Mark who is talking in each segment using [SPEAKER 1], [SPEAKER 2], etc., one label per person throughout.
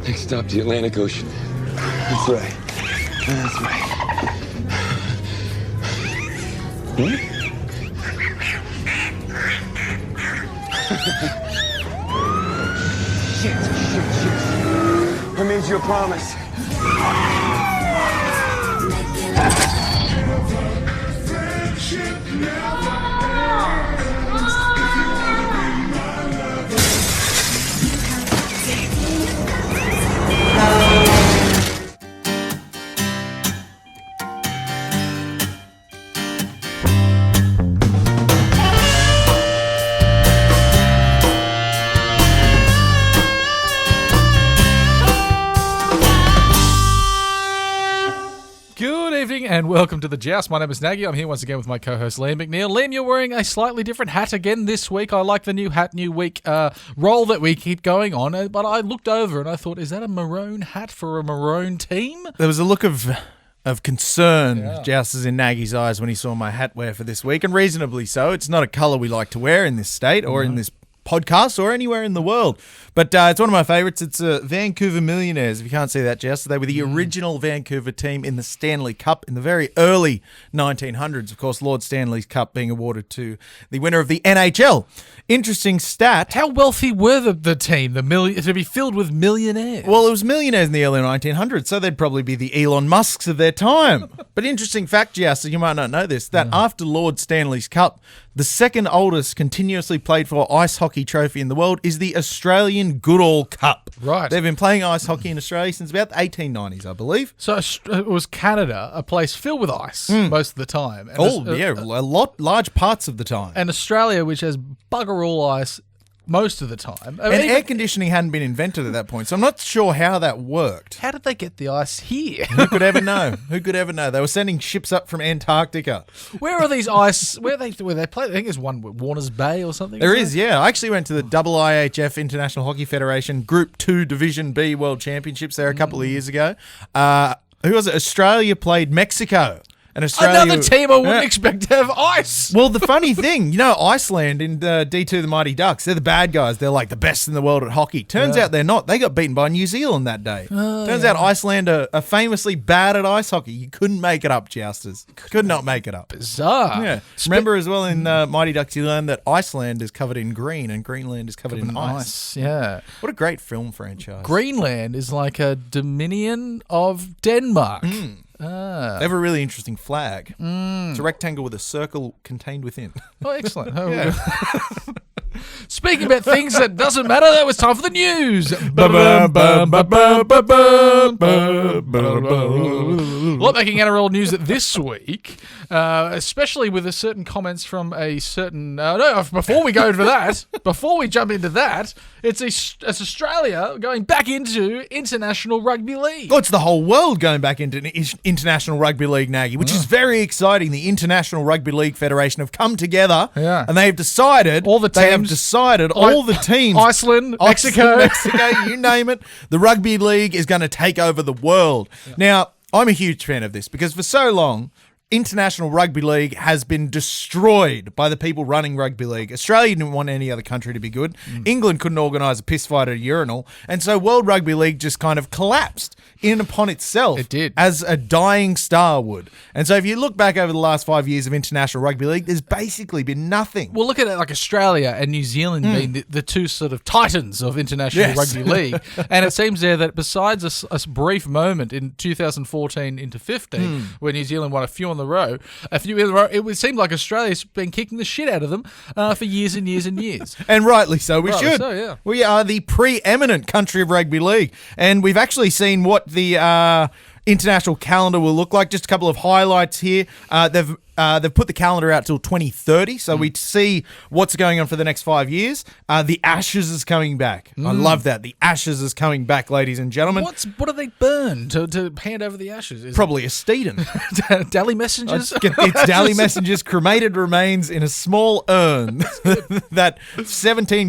[SPEAKER 1] Next stop, the Atlantic Ocean. That's right. That's right. Shit. I made you a promise.
[SPEAKER 2] And welcome to the Joust. My name is Nagy. I'm here once again with my co-host Liam McNeil. Liam, you're wearing a slightly different hat again this week. I like the new hat, new week roll that we keep going on. But I looked over and I thought, is that a maroon hat for a maroon team?
[SPEAKER 3] There was a look of concern, just as in Nagy's eyes, when he saw my hat wear for this week, and reasonably so. It's not a colour we like to wear in this state or in this podcast or anywhere in the world. But it's one of my favourites. It's Vancouver Millionaires, if you can't see that, Jess. They were the original Vancouver team in the Stanley Cup in the very early 1900s. Of course, Lord Stanley's Cup being awarded to the winner of the NHL. Interesting stat.
[SPEAKER 2] How wealthy were the team to be filled with millionaires?
[SPEAKER 3] Well, it was millionaires in the early 1900s, so they'd probably be the Elon Musks of their time. But interesting fact, Jess, you might not know this, that after Lord Stanley's Cup, the second oldest continuously played for ice hockey trophy in the world is the Australian Goodall Cup.
[SPEAKER 2] Right.
[SPEAKER 3] They've been playing ice hockey in Australia since about the 1890s, I believe.
[SPEAKER 2] So it was Canada, a place filled with ice most of the time. And
[SPEAKER 3] large parts of the time.
[SPEAKER 2] And Australia, which has bugger all ice most of the time.
[SPEAKER 3] And air conditioning hadn't been invented at that point, so I'm not sure how that worked.
[SPEAKER 2] How did they get the ice here?
[SPEAKER 3] Who could ever know? Who could ever know? They were sending ships up from Antarctica.
[SPEAKER 2] Where are these ice? Where they play? I think there's one with Warner's Bay or something.
[SPEAKER 3] There is, yeah. I actually went to the IIHF International Hockey Federation Group 2 Division B World Championships there a couple of years ago. Who was it? Australia played Mexico. And Australia,
[SPEAKER 2] another team I wouldn't expect to have ice.
[SPEAKER 3] Well, the funny thing, Iceland in D2 the Mighty Ducks, they're the bad guys. They're like the best in the world at hockey. Turns out they're not. They got beaten by New Zealand that day. Turns out Iceland are famously bad at ice hockey. You couldn't make it up, Jousters. Could not make it up.
[SPEAKER 2] Bizarre.
[SPEAKER 3] Yeah. Remember as well in Mighty Ducks, you learned that Iceland is covered in green and Greenland is covered in ice.
[SPEAKER 2] Yeah.
[SPEAKER 3] What a great film franchise.
[SPEAKER 2] Greenland is like a dominion of Denmark.
[SPEAKER 3] They have a really interesting flag. It's a rectangle with a circle contained within.
[SPEAKER 2] Oh, excellent. Speaking about things that doesn't matter, that was time for the news. A lot making NRL news this week, especially with a certain comments from a certain... before we go to that, before we jump into that, it's Australia going back into International Rugby League.
[SPEAKER 3] Oh, it's the whole world going back into International Rugby League, Nagy, which is very exciting. The International Rugby League Federation have come together and they have decided... all the teams... Iceland, Mexico, you name it. The rugby league is going to take over the world. Yeah. Now, I'm a huge fan of this because for so long... International Rugby League has been destroyed by the people running rugby league. Australia didn't want any other country to be good. England couldn't organise a piss fight at a urinal. And so World Rugby League just kind of collapsed in upon itself.
[SPEAKER 2] It did.
[SPEAKER 3] As a dying star would. And so if you look back over the last 5 years of International Rugby League, there's basically been nothing.
[SPEAKER 2] Well, look at it like Australia and New Zealand being the two sort of titans of International Rugby League. And it seems there that besides a brief moment in 2014 into 15, where New Zealand won a few in the row, it would seem like Australia's been kicking the shit out of them for years and years and years.
[SPEAKER 3] And rightly so. We should.
[SPEAKER 2] So, yeah.
[SPEAKER 3] We are the preeminent country of rugby league. And we've actually seen what the international calendar will look like. Just a couple of highlights here. They've put the calendar out till 2030, so we see what's going on for the next 5 years. The Ashes is coming back. I love that. The Ashes is coming back, ladies and gentlemen.
[SPEAKER 2] What do they burn to hand over the Ashes?
[SPEAKER 3] Probably a Steedon.
[SPEAKER 2] Dally messengers?
[SPEAKER 3] It's Dally messengers, cremated remains in a small urn that 17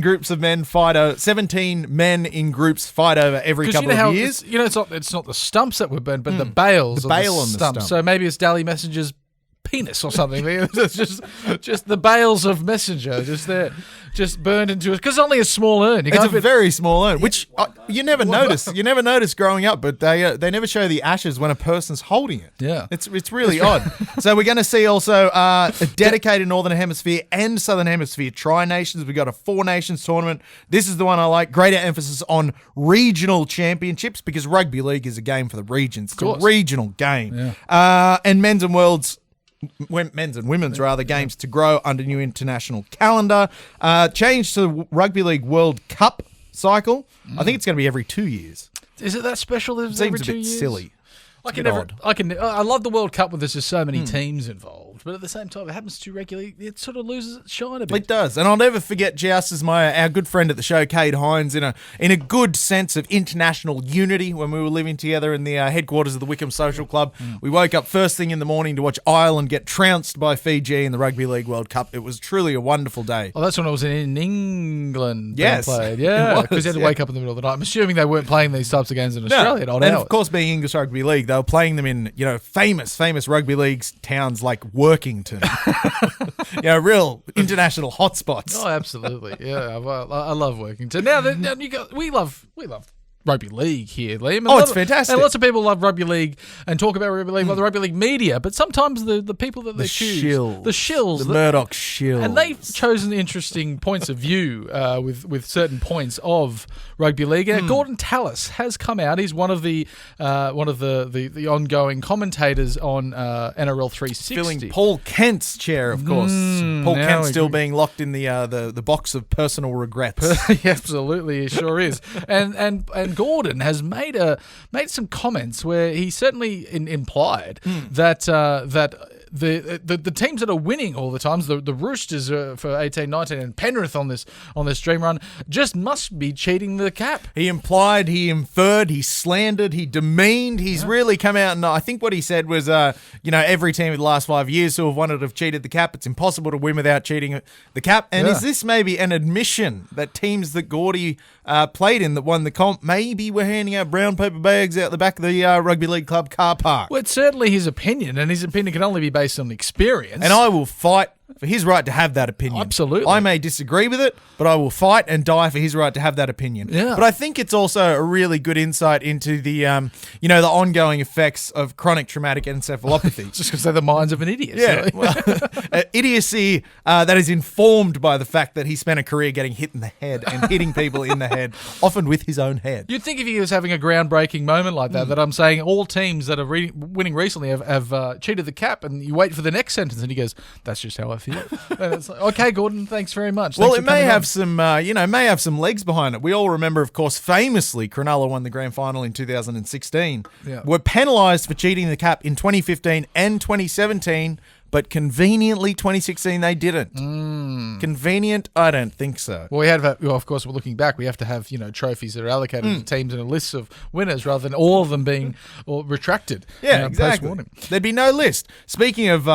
[SPEAKER 3] men in groups fight over every couple of years.
[SPEAKER 2] It's not the stumps that were burned, but the bales.
[SPEAKER 3] The bale on the
[SPEAKER 2] stumps.
[SPEAKER 3] stump.
[SPEAKER 2] So maybe it's Dally messengers penis or something. It's just the bales of messenger just there, just burned into it because it's only a small urn.
[SPEAKER 3] It's a very small urn, which you never notice. You never notice growing up, but they never show the ashes when a person's holding it.
[SPEAKER 2] Yeah,
[SPEAKER 3] it's really odd. So we're going to see also a dedicated Northern Hemisphere and Southern Hemisphere tri-nations. We've got a 4-nations tournament. This is the one I like. Greater emphasis on regional championships because rugby league is a game for the regions. It's a regional game. Yeah. And men's and women's games to grow under new international calendar. Change to Rugby League World Cup cycle. I think it's going to be every 2 years.
[SPEAKER 2] Is it that special?
[SPEAKER 3] It seems a bit silly.
[SPEAKER 2] I love the World Cup when there's just so many teams involved, but at the same time, if it happens too regularly, it sort of loses its shine a bit.
[SPEAKER 3] It does, and I'll never forget Joust as our good friend at the show, Cade Hines, in a good sense of international unity when we were living together in the headquarters of the Wickham Social Club. We woke up first thing in the morning to watch Ireland get trounced by Fiji in the Rugby League World Cup. It was truly a wonderful day.
[SPEAKER 2] Oh, that's when I was in England.
[SPEAKER 3] Yes,
[SPEAKER 2] played. Yeah, because they had to wake up in the middle of the night. I'm assuming they weren't playing these types of games in Australia at odd hours.
[SPEAKER 3] And of course, being English Rugby League, they were playing them in famous rugby league towns like Workington. Real international hotspots.
[SPEAKER 2] Oh, absolutely. Yeah, I love Workington. Now we love rugby league here, Liam.
[SPEAKER 3] It's fantastic.
[SPEAKER 2] And lots of people love rugby league and talk about rugby league, like the rugby league media, but sometimes the people that they choose, the shills,
[SPEAKER 3] the Murdoch shills,
[SPEAKER 2] and they've chosen interesting points of view with certain points of rugby league. And Gordon Tallis has come out. He's one of the ongoing commentators on NRL 360,
[SPEAKER 3] filling Paul Kent's chair, of course. Paul Kent still being locked in the box of personal regrets.
[SPEAKER 2] Absolutely, he sure is. And Gordon has made some comments where he certainly implied that the teams that are winning all the times, the Roosters for 18-19 and Penrith on this dream run, just must be cheating the cap.
[SPEAKER 3] He implied, he inferred, he slandered, he demeaned. He's really come out, and I think what he said was, every team in the last 5 years who have won it have cheated the cap. It's impossible to win without cheating the cap. And is this maybe an admission that teams that Gordy played in that won the comp maybe were handing out brown paper bags out the back of the Rugby League Club car park?
[SPEAKER 2] Well, it's certainly his opinion, and his opinion can only be based on experience.
[SPEAKER 3] And I will fight for his right to have that opinion.
[SPEAKER 2] Absolutely.
[SPEAKER 3] I may disagree with it, but I will fight and die for his right to have that opinion.
[SPEAKER 2] Yeah.
[SPEAKER 3] But I think it's also a really good insight into the ongoing effects of chronic traumatic encephalopathy.
[SPEAKER 2] Just because they're the minds of an idiot.
[SPEAKER 3] Yeah. Well, idiocy that is informed by the fact that he spent a career getting hit in the head and hitting people in the head, often with his own head.
[SPEAKER 2] You'd think if he was having a groundbreaking moment like that I'm saying all teams that are winning recently have cheated the cap, and you wait for the next sentence and he goes, that's just how I feel. And it's like, okay, Gordon, thanks very much.
[SPEAKER 3] Well, it may have some legs behind it. We all remember, of course, famously, Cronulla won the grand final in 2016.
[SPEAKER 2] Yeah.
[SPEAKER 3] Were penalised for cheating the cap in 2015 and 2017, but conveniently 2016 they didn't. Convenient? I don't think so.
[SPEAKER 2] Well, of course, we're looking back. We have to have trophies that are allocated to teams and a list of winners rather than all of them being retracted.
[SPEAKER 3] Yeah, exactly.
[SPEAKER 2] Post-warning.
[SPEAKER 3] There'd be no list. Speaking of,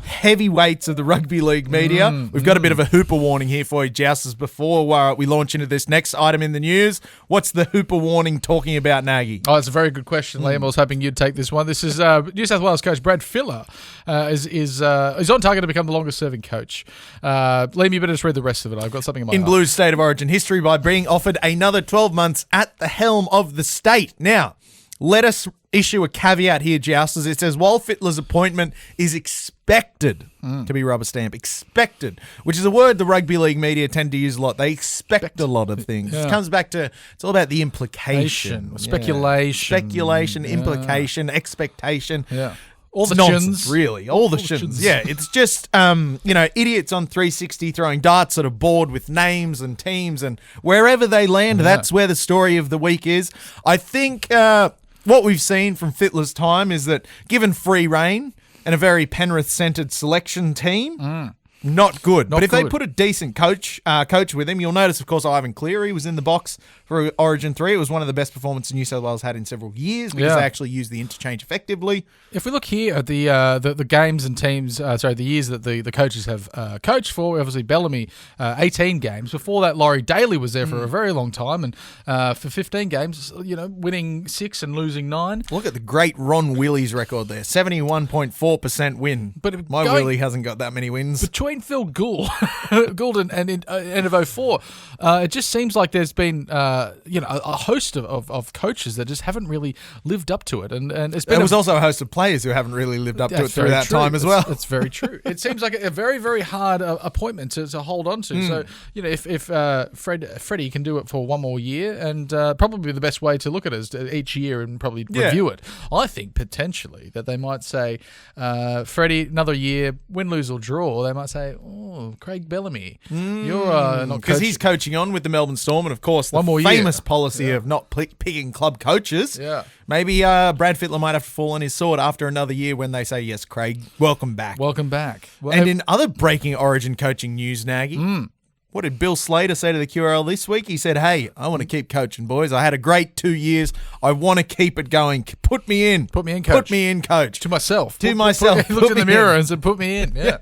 [SPEAKER 3] heavyweights of the rugby league media. We've got a bit of a hooper warning here for you, Jousters, before we launch into this next item in the news. What's the hooper warning talking about, Nagy?
[SPEAKER 2] Oh, it's a very good question, Liam. I was hoping you'd take this one. This is New South Wales coach Brad Filler is on target to become the longest-serving coach. Liam, you better just read the rest of it. I've got something in my heart.
[SPEAKER 3] Blues State of Origin history by being offered another 12 months at the helm of the state. Now, let us issue a caveat here, Jousters. It says, while Fittler's appointment is expected to be rubber stamp, expected, which is a word the rugby league media tend to use a lot. They expect a lot of things.
[SPEAKER 2] Yeah.
[SPEAKER 3] It comes back to, it's all about the implication.
[SPEAKER 2] Speculation.
[SPEAKER 3] Implication, expectation.
[SPEAKER 2] Yeah. All the
[SPEAKER 3] nonsense,
[SPEAKER 2] chins.
[SPEAKER 3] really. All the chins. Yeah, it's just, idiots on 360 throwing darts at a board with names and teams, and wherever they land, that's where the story of the week is. I think what we've seen from Fittler's time is that given free reign and a very Penrith-centred selection team, not good. But if they put a decent coach with him, you'll notice, of course, Ivan Cleary was in the box for Origin 3. It was one of the best performances New South Wales had in several years because they actually used the interchange effectively.
[SPEAKER 2] If we look here at the games and teams, the years that the coaches have coached for, obviously Bellamy, 18 games. Before that, Laurie Daly was there for a very long time, and for 15 games, winning 6 and losing 9.
[SPEAKER 3] Look at the great Ron Willie's record there, 71.4% win. But Willie hasn't got that many wins.
[SPEAKER 2] Between Phil Gould and end of 04, it just seems like there's been a host of coaches that just haven't really lived up to it, and it's been.
[SPEAKER 3] There was also a host of pledges who haven't really lived up to it through that time as well.
[SPEAKER 2] That's very true. It seems like a very, very hard appointment to hold on to. So, if Freddie can do it for one more year, and probably the best way to look at it is each year and probably review it. I think potentially that they might say, Freddie, another year, win, lose or draw. They might say, Craig Bellamy, you're not
[SPEAKER 3] because he's coaching on with the Melbourne Storm, and of course the famous policy of not picking club coaches.
[SPEAKER 2] Yeah.
[SPEAKER 3] Maybe Brad Fittler might have to fall on his sword after another year when they say, yes, Craig, welcome back.
[SPEAKER 2] Welcome back. Well,
[SPEAKER 3] and in other breaking Origin coaching news, Nagy, what did Bill Slater say to the QRL this week? He said, hey, I want to keep coaching, boys. I had a great 2 years. I want to keep it going. Put me in.
[SPEAKER 2] Put me in, coach.
[SPEAKER 3] Put me in, coach.
[SPEAKER 2] To myself.
[SPEAKER 3] He looked
[SPEAKER 2] in the mirror and said, put me in. Yeah.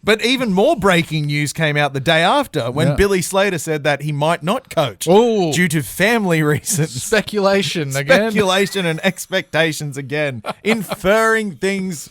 [SPEAKER 3] But even more breaking news came out the day after when Billy Slater said that he might not coach due to family reasons.
[SPEAKER 2] Speculation again.
[SPEAKER 3] Speculation and expectations again. Inferring things.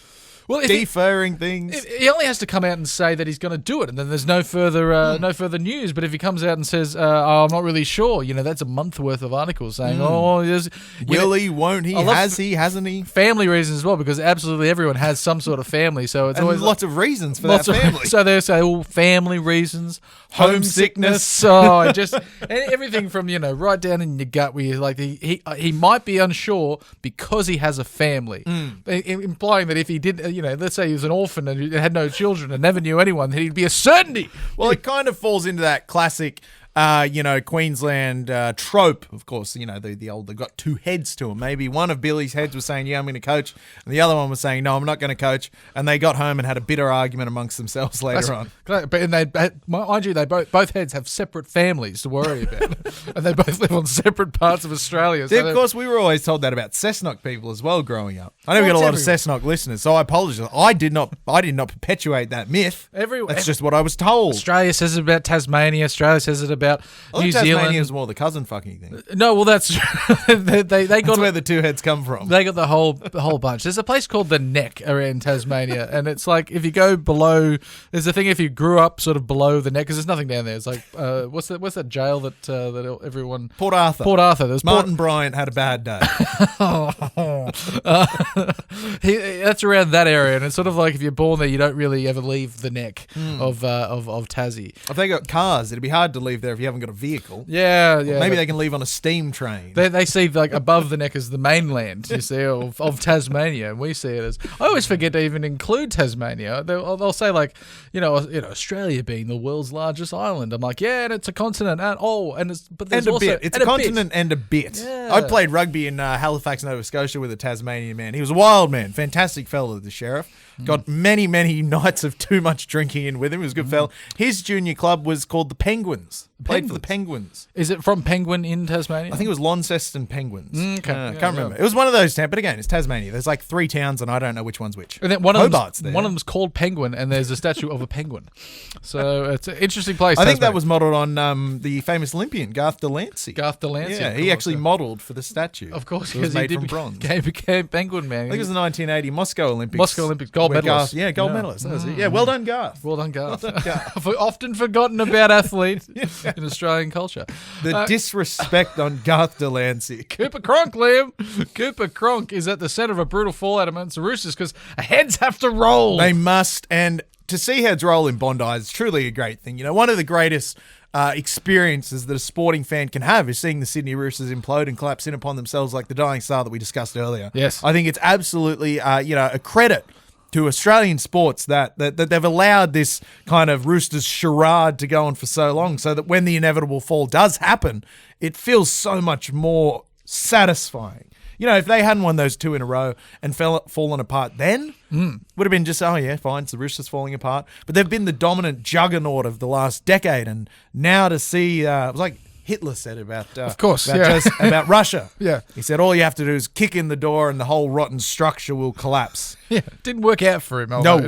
[SPEAKER 3] Well, deferring things.
[SPEAKER 2] He only has to come out and say that he's going to do it, and then there's no further news. But if he comes out and says, I'm not really sure, that's a month worth of articles saying,
[SPEAKER 3] will he, won't he, has he, hasn't he?
[SPEAKER 2] Family reasons as well, because absolutely everyone has some sort of family. So it's always
[SPEAKER 3] lots of reasons for that family.
[SPEAKER 2] So they say, family reasons, homesickness, everything from, right down in your gut where you're like, he might be unsure because he has a family, implying that if he did, let's say he was an orphan and he had no children and never knew anyone, then he'd be a certainty.
[SPEAKER 3] Well, it kind of falls into that classic, Queensland trope. Of course, the old, they've got two heads to them. Maybe one of Billy's heads was saying, I'm going to coach, and the other one was saying, no, I'm not going to coach. And they got home and had a bitter argument amongst themselves later on.
[SPEAKER 2] But mind you, they both heads have separate families to worry about, and they both live on separate parts of Australia.
[SPEAKER 3] So of course, we were always told that about Cessnock people as well growing up. I know we got a lot of Cessnock listeners, so I apologise. I did not perpetuate that myth. That's just what I was told.
[SPEAKER 2] Australia says it about Tasmania. Australia says it about New Zealand.
[SPEAKER 3] Tasmania is more the cousin fucking thing.
[SPEAKER 2] No, well, that's
[SPEAKER 3] that's where the two heads come from.
[SPEAKER 2] They got the whole bunch. There's a place called the Neck around Tasmania, and it's like if you go below, there's a thing if you grew up sort of below the Neck, because there's nothing down there. It's like what's that jail that everyone
[SPEAKER 3] Port Arthur.
[SPEAKER 2] There's
[SPEAKER 3] Martin Bryant had a bad day.
[SPEAKER 2] That's around that area, and it's sort of like if you're born there, you don't really ever leave the Neck of Tassie.
[SPEAKER 3] If they got cars, it'd be hard to leave there if you haven't got a vehicle.
[SPEAKER 2] Yeah.
[SPEAKER 3] Maybe they can leave on a steam train.
[SPEAKER 2] They see like above the Neck as the mainland, you see, of Tasmania, and we see it as. I always forget to even include Tasmania. They'll say like, Australia being the world's largest island. I'm like, yeah, and it's a continent,
[SPEAKER 3] It's a continent and a bit. Yeah. I played rugby in Halifax, Nova Scotia with a Tasmanian man. He was a wild man, fantastic fellow, the sheriff. Got many, many nights of too much drinking in with him. He was a good fella. His junior club was called the Penguins. Played for the Penguins.
[SPEAKER 2] Is it from Penguin in Tasmania?
[SPEAKER 3] I think it was Launceston Penguins.
[SPEAKER 2] Okay.
[SPEAKER 3] I can't remember. It was one of those towns, but again, it's Tasmania. There's like 3 towns, and I don't know which one's which.
[SPEAKER 2] And then one of them's called Penguin, and there's a statue of a penguin. So it's an interesting place.
[SPEAKER 3] I think that was modelled on the famous Olympian, Garth Delancey.
[SPEAKER 2] Yeah,
[SPEAKER 3] he actually modelled for the statue.
[SPEAKER 2] Of course,
[SPEAKER 3] it was made from bronze.
[SPEAKER 2] Became Penguin Man.
[SPEAKER 3] I think it was the 1980 Moscow Olympics.
[SPEAKER 2] Gold medalist.
[SPEAKER 3] Gold medalist. Yeah, well done, Garth.
[SPEAKER 2] Well done, Garth. Often forgotten about athlete in Australian culture.
[SPEAKER 3] The disrespect on Garth Delancey.
[SPEAKER 2] Cooper Cronk, Liam. Cooper Cronk is at the centre of a brutal fallout amongst the Roosters because heads have to roll.
[SPEAKER 3] They must, and to see heads roll in Bondi is truly a great thing. One of the greatest experiences that a sporting fan can have is seeing the Sydney Roosters implode and collapse in upon themselves like the dying star that we discussed earlier.
[SPEAKER 2] Yes.
[SPEAKER 3] I think it's absolutely, a credit to Australian sports that they've allowed this kind of Roosters charade to go on for so long, so that when the inevitable fall does happen, it feels so much more satisfying. If they hadn't won those 2 in a row and fallen apart then, would have been just, fine, it's the Roosters falling apart. But they've been the dominant juggernaut of the last decade, and now to see, it was like Hitler said about
[SPEAKER 2] about
[SPEAKER 3] Russia.
[SPEAKER 2] Yeah.
[SPEAKER 3] He said all you have to do is kick in the door and the whole rotten structure will collapse.
[SPEAKER 2] Yeah, didn't work out for him.
[SPEAKER 3] No.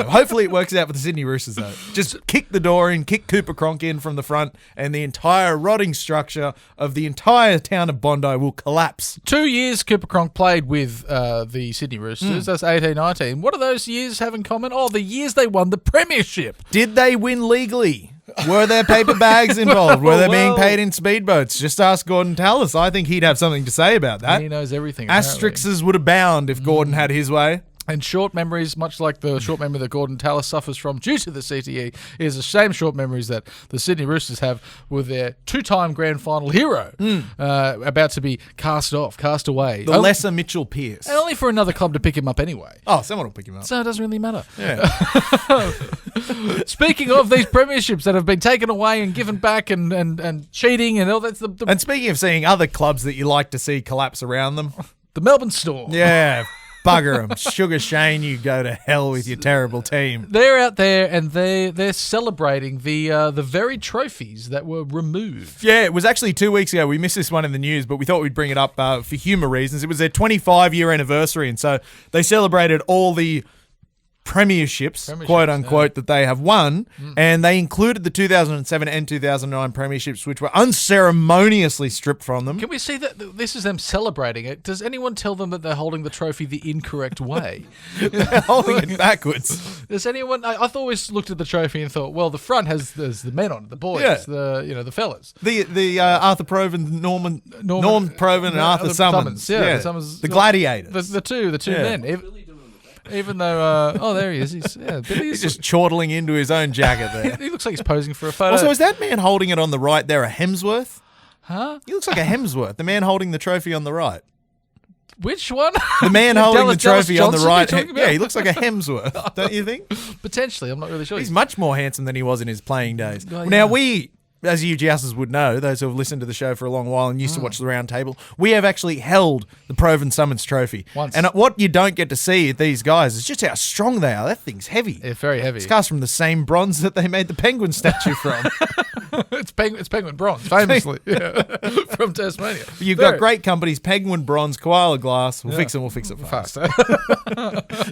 [SPEAKER 3] Hopefully it works out for the Sydney Roosters, though. Just kick the door in, kick Cooper Cronk in from the front, and the entire rotting structure of the entire town of Bondi will collapse.
[SPEAKER 2] 2 years Cooper Cronk played with the Sydney Roosters. That's 18-19. What do those years have in common? Oh, the years they won the premiership.
[SPEAKER 3] Did they win legally? Were there paper bags involved? Were they being paid in speedboats? Just ask Gordon Tallis. I think he'd have something to say about that.
[SPEAKER 2] He knows everything.
[SPEAKER 3] Asterisks would abound if Gordon had his way.
[SPEAKER 2] And short memories, much like the short memory that Gordon Tallis suffers from due to the CTE, is the same short memories that the Sydney Roosters have with their two-time grand final hero about to be cast away.
[SPEAKER 3] The lesser Mitchell Pearce.
[SPEAKER 2] And only for another club to pick him up anyway.
[SPEAKER 3] Oh, someone will pick him up.
[SPEAKER 2] So it doesn't really matter.
[SPEAKER 3] Yeah.
[SPEAKER 2] Speaking of these premierships that have been taken away and given back and cheating and all that.
[SPEAKER 3] And speaking of seeing other clubs that you like to see collapse around them.
[SPEAKER 2] The Melbourne Storm.
[SPEAKER 3] Yeah. Bugger them. Sugar Shane, you go to hell with your terrible team.
[SPEAKER 2] They're out there and they're celebrating the very trophies that were removed.
[SPEAKER 3] Yeah, it was actually 2 weeks ago. We missed this one in the news, but we thought we'd bring it up for humour reasons. It was their 25-year anniversary, and so they celebrated all the premierships, quote unquote, that they have won, and they included the 2007 and 2009 premierships, which were unceremoniously stripped from them.
[SPEAKER 2] Can we see that this is them celebrating it? Does anyone tell them that they're holding the trophy the incorrect way?
[SPEAKER 3] They're holding it backwards.
[SPEAKER 2] Does anyone? I've always looked at the trophy and thought, well, the front has the men on it, the boys, the fellas.
[SPEAKER 3] The Arthur Proven, Norm Proven, and Arthur Summons.
[SPEAKER 2] Yeah, the Summons,
[SPEAKER 3] the gladiators.
[SPEAKER 2] The two men. Even though, there he is.
[SPEAKER 3] He's just chortling into his own jacket there.
[SPEAKER 2] He looks like he's posing for a photo.
[SPEAKER 3] Also, is that man holding it on the right there a Hemsworth?
[SPEAKER 2] Huh?
[SPEAKER 3] He looks like a Hemsworth, the man holding the trophy on the right.
[SPEAKER 2] Which one?
[SPEAKER 3] The man holding the trophy on the right. Yeah, he looks like a Hemsworth, don't you think?
[SPEAKER 2] Potentially, I'm not really sure.
[SPEAKER 3] He's much more handsome than he was in his playing days. Now, we, as you Jousters would know, those who have listened to the show for a long while and used to watch the round table, we have actually held the Proven Summons trophy.
[SPEAKER 2] Once.
[SPEAKER 3] And what you don't get to see at these guys is just how strong they are. That thing's heavy.
[SPEAKER 2] Yeah, very heavy.
[SPEAKER 3] It's cast from the same bronze that they made the penguin statue from.
[SPEAKER 2] It's penguin bronze, famously. From Tasmania.
[SPEAKER 3] You've got great companies, penguin bronze, koala glass. We'll fix it fast.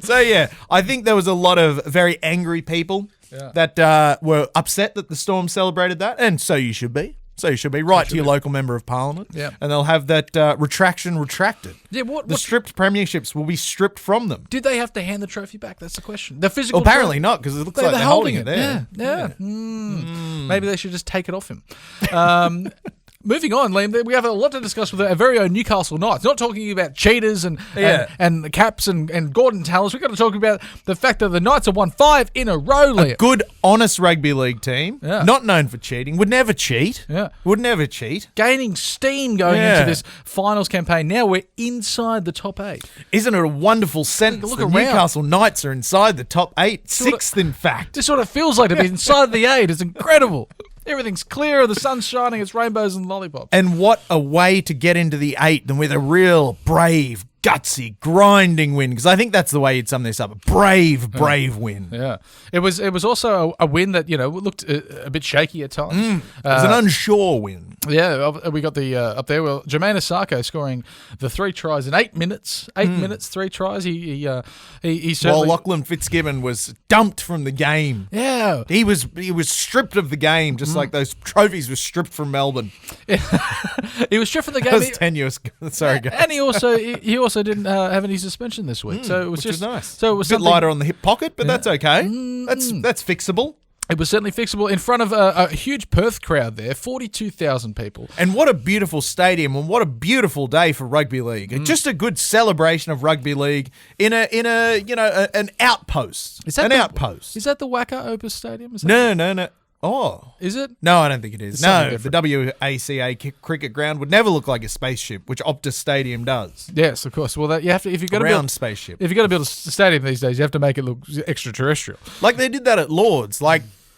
[SPEAKER 3] So, yeah, I think there was a lot of very angry people that were upset that the Storm celebrated that, and so you should be. Write to your local member of parliament, and they'll have that retraction retracted.
[SPEAKER 2] Yeah,
[SPEAKER 3] the stripped premierships will be stripped from them.
[SPEAKER 2] Did they have to hand the trophy back? That's the question. The physical.
[SPEAKER 3] Well, apparently not, because it looks like they're holding it there.
[SPEAKER 2] Yeah. Maybe they should just take it off him. Moving on, Liam, we have a lot to discuss with our very own Newcastle Knights. Not talking about cheaters and Caps and Gordon Tallis. We've got to talk about the fact that the Knights have won 5 in a row, Liam.
[SPEAKER 3] A good, honest rugby league team, not known for cheating, would never cheat.
[SPEAKER 2] Gaining steam going into this finals campaign. Now we're inside the top 8.
[SPEAKER 3] Isn't it a wonderful sentence?
[SPEAKER 2] Look
[SPEAKER 3] the
[SPEAKER 2] around.
[SPEAKER 3] Newcastle Knights are inside the top 8. 6th, in fact.
[SPEAKER 2] This sort of feels like to be inside the 8. It's incredible. Everything's clear, the sun's shining, it's rainbows and lollipops.
[SPEAKER 3] And what a way to get into the 8 than with a real brave, gutsy, grinding win, because I think that's the way you'd sum this up. A brave win.
[SPEAKER 2] Yeah. It was also a win that, looked a bit shaky at times.
[SPEAKER 3] It was an unsure win.
[SPEAKER 2] Yeah, we got the up there. Well, Jermaine Asako scoring the 3 tries in 8 minutes. 8 minutes, 3 tries. He certainly.
[SPEAKER 3] While Lachlan Fitzgibbon was dumped from the game.
[SPEAKER 2] Yeah,
[SPEAKER 3] he was stripped of the game, just like those trophies were stripped from Melbourne.
[SPEAKER 2] He was stripped from the game.
[SPEAKER 3] That was tenuous. Sorry, guys.
[SPEAKER 2] And he also didn't have any suspension this week, so it was
[SPEAKER 3] just nice.
[SPEAKER 2] So it was
[SPEAKER 3] a bit lighter on the hip pocket, but that's okay. That's fixable.
[SPEAKER 2] It was certainly fixable in front of a huge Perth crowd there, 42,000 people.
[SPEAKER 3] And what a beautiful stadium, and what a beautiful day for rugby league. Just a good celebration of rugby league in an outpost.
[SPEAKER 2] Is that
[SPEAKER 3] outpost?
[SPEAKER 2] Is that the Wacker Opus Stadium?
[SPEAKER 3] No. Oh.
[SPEAKER 2] Is it?
[SPEAKER 3] No, I don't think it is. No, the WACA cricket ground would never look like a spaceship, which Optus Stadium does.
[SPEAKER 2] Yes, of course. Well, if you've got to build
[SPEAKER 3] spaceship.
[SPEAKER 2] If you've got to build a stadium these days, you have to make it look extraterrestrial.
[SPEAKER 3] Like they did that at Lord's.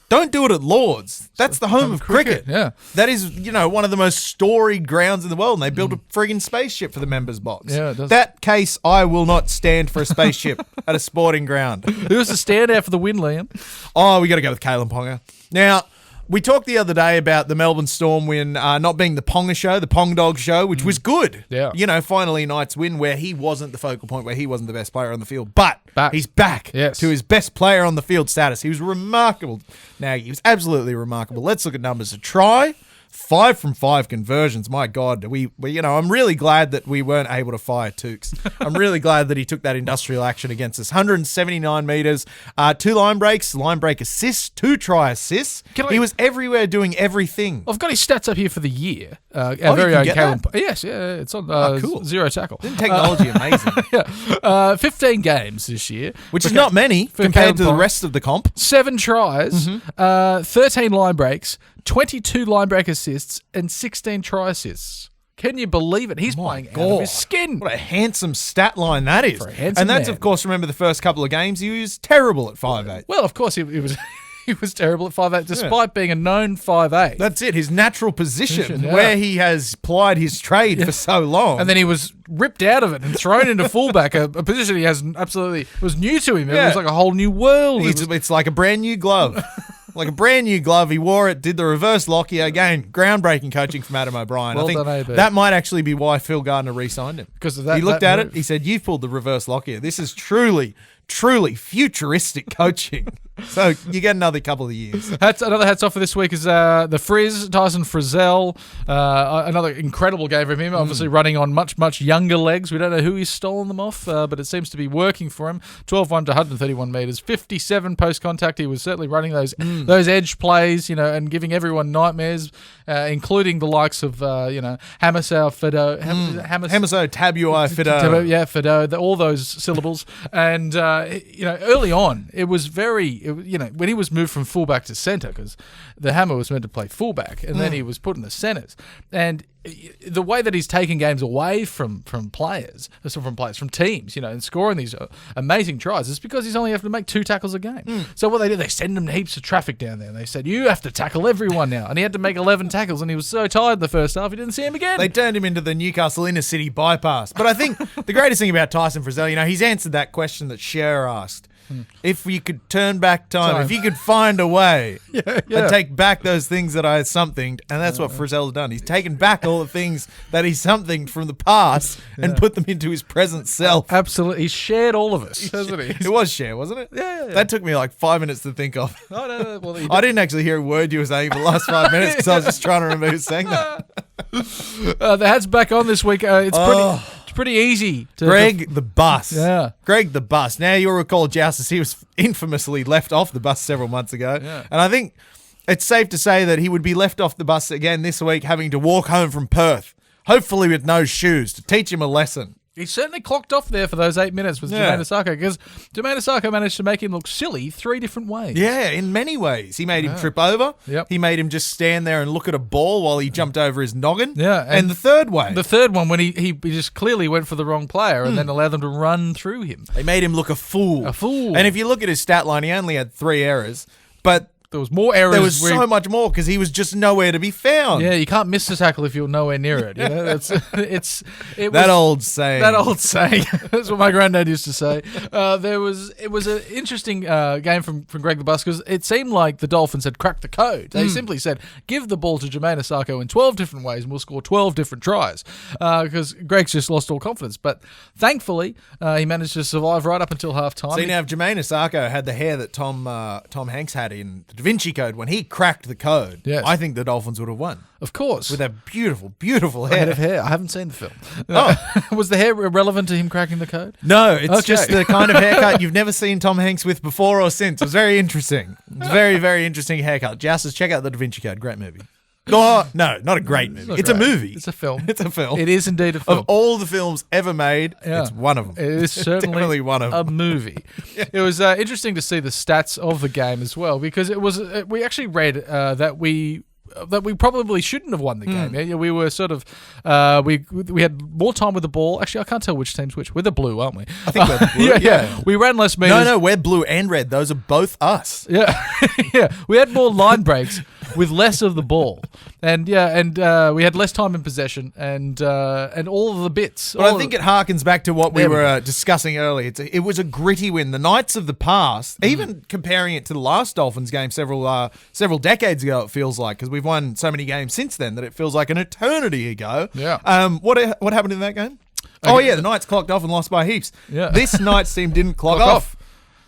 [SPEAKER 3] Don't do it at Lord's. That's the home of cricket.
[SPEAKER 2] Yeah.
[SPEAKER 3] That is, one of the most storied grounds in the world, and they built a friggin' spaceship for the members' box.
[SPEAKER 2] Yeah, it does.
[SPEAKER 3] That case, I will not stand for a spaceship at a sporting ground.
[SPEAKER 2] Who was the standout for the win, Liam?
[SPEAKER 3] Oh, we got to go with Kalen Ponga. Now, We talked the other day about the Melbourne Storm win not being the Ponga show, the Pong Dog show, which was good.
[SPEAKER 2] Yeah.
[SPEAKER 3] Finally Knight's win where he wasn't the focal point, where he wasn't the best player on the field. But he's back to his best player on the field status. He was remarkable, Nagy. He was absolutely remarkable. Let's look at numbers. A try, 5 from 5 conversions. My God, I'm really glad that we weren't able to fire Tukes. I'm really glad that he took that industrial action against us. 179 metres, 2 line break assists, 2 try assists. He was everywhere doing everything.
[SPEAKER 2] I've got his stats up here for the year. Our very own Caleb. Yes, it's on
[SPEAKER 3] cool.
[SPEAKER 2] Zero tackle.
[SPEAKER 3] Isn't technology amazing?
[SPEAKER 2] Yeah. 15 games this year,
[SPEAKER 3] which is not many compared to the rest of the comp.
[SPEAKER 2] 7 tries, 13 line breaks, 22 line break assists, and 16 try assists. Can you believe it? He's playing out of his skin.
[SPEAKER 3] What a handsome stat line that is.
[SPEAKER 2] For a handsome
[SPEAKER 3] man. Of course, remember the first couple of games, he was terrible at 5'8".
[SPEAKER 2] Well, of course, he was... He was terrible at 5'8", despite being a known 5'8".
[SPEAKER 3] That's it, his natural position where he has plied his trade for so long.
[SPEAKER 2] And then he was ripped out of it and thrown into fullback, a position he has was new to him. It was like a whole new world.
[SPEAKER 3] It's like a brand new glove. Like a brand new glove. He wore it, did the reverse lock. Again, groundbreaking coaching from Adam O'Brien.
[SPEAKER 2] Well
[SPEAKER 3] I think
[SPEAKER 2] done, AB.
[SPEAKER 3] That might actually be why Phil Gardner re-signed him.
[SPEAKER 2] Because of that.
[SPEAKER 3] He looked at it, he said, "You've pulled the reverse lock here. This is truly futuristic coaching." So you get another couple of years.
[SPEAKER 2] Another hats off for this week is the Frizz, Tyson Frizzell. Another incredible game from him, obviously running on much, much younger legs. We don't know who he's stolen them off, but it seems to be working for him. 12-1 to 131 metres, 57 post-contact. He was certainly running those edge plays, and giving everyone nightmares, including the likes of, Hamaso, Fido.
[SPEAKER 3] Hamaso, Tabuai, Fido.
[SPEAKER 2] Fido, all those syllables. And, early on, it was when he was moved from fullback to centre, because the Hammer was meant to play fullback, and then he was put in the centres. And the way that he's taking games away from teams, and scoring these amazing tries is because he's only having to make 2 tackles a game. So what they send him heaps of traffic down there, and they said, "You have to tackle everyone now." And he had to make 11 tackles, and he was so tired the first half, he didn't see him again.
[SPEAKER 3] They turned him into the Newcastle inner city bypass. But I think the greatest thing about Tyson Frizzell, he's answered that question that Cher asked. If you could turn back time, if you could find a way and take back those things that I somethinged, and that's what Frizzell's done. He's taken back all the things that he somethinged from the past and put them into his present self.
[SPEAKER 2] Absolutely. He's shared all of us, hasn't he?
[SPEAKER 3] It was Cher, wasn't it?
[SPEAKER 2] Yeah.
[SPEAKER 3] That took me like 5 minutes to think of.
[SPEAKER 2] Oh, no. Well,
[SPEAKER 3] I didn't actually hear a word you were saying for the last 5 minutes because I was just trying to remember who sang that.
[SPEAKER 2] The hat's back on this week. It's pretty easy.
[SPEAKER 3] Greg the Bus.
[SPEAKER 2] Yeah.
[SPEAKER 3] Greg the Bus. Now, you'll recall Joust, as he was infamously left off the bus several months ago.
[SPEAKER 2] Yeah.
[SPEAKER 3] And I think it's safe to say that he would be left off the bus again this week, having to walk home from Perth, hopefully with no shoes, to teach him a lesson.
[SPEAKER 2] He certainly clocked off there for those 8 minutes with Jermaine Asako, because Jermaine Asako managed to make him look silly 3 different ways.
[SPEAKER 3] Yeah, in many ways. He made him trip over.
[SPEAKER 2] Yep.
[SPEAKER 3] He made him just stand there and look at a ball while he jumped over his noggin.
[SPEAKER 2] Yeah.
[SPEAKER 3] And the third way.
[SPEAKER 2] The third one, when he just clearly went for the wrong player and then allowed them to run through him.
[SPEAKER 3] They made him look a fool.
[SPEAKER 2] A fool.
[SPEAKER 3] And if you look at his stat line, he only had 3 errors, but
[SPEAKER 2] there was more errors.
[SPEAKER 3] There was so much more because he was just nowhere to be found.
[SPEAKER 2] Yeah, you can't miss the tackle if you're nowhere near it.
[SPEAKER 3] That old saying.
[SPEAKER 2] That's what my granddad used to say. It was an interesting game from Greg the Bus, because it seemed like the Dolphins had cracked the code. They simply said, "Give the ball to Jermaine Asako in 12 different ways, and we'll score 12 different tries." Because Greg's just lost all confidence. But thankfully, he managed to survive right up until halftime.
[SPEAKER 3] See, now if Jermaine Asako had the hair that Tom Hanks had in Da Vinci Code, when he cracked the code, I think the Dolphins would have won.
[SPEAKER 2] Of course.
[SPEAKER 3] With that beautiful, beautiful
[SPEAKER 2] head of hair. I haven't seen the film. Was the hair relevant to him cracking the code?
[SPEAKER 3] No, it's just the kind of haircut you've never seen Tom Hanks with before or since. It was very interesting. It's very, very interesting haircut. Just check out the Da Vinci Code. Great movie. No, not a great movie. It's a movie.
[SPEAKER 2] It's a film.
[SPEAKER 3] It's a film.
[SPEAKER 2] It is indeed a film.
[SPEAKER 3] Of all the films ever made, it's one of them.
[SPEAKER 2] It is certainly
[SPEAKER 3] definitely one of them.
[SPEAKER 2] A movie. It was interesting to see the stats of the game as well, because it was. We actually read that we probably shouldn't have won the game. Yeah, we were sort of we had more time with the ball. Actually, I can't tell which team's which. We're the blue, aren't we?
[SPEAKER 3] I think we're the blue.
[SPEAKER 2] Yeah. We ran less meters.
[SPEAKER 3] No, we're blue and red. Those are both us.
[SPEAKER 2] Yeah, yeah. We had more line breaks. with less of the ball, and we had less time in possession, and all of the bits.
[SPEAKER 3] But I think it harkens back to what we were discussing earlier. It was a gritty win. The Knights of the past, even comparing it to the last Dolphins game several decades ago, it feels like, because we've won so many games since then that it feels like an eternity ago.
[SPEAKER 2] Yeah.
[SPEAKER 3] What happened in that game? Oh, yeah, the Knights clocked off and lost by heaps.
[SPEAKER 2] Yeah.
[SPEAKER 3] This Knights team didn't clock off.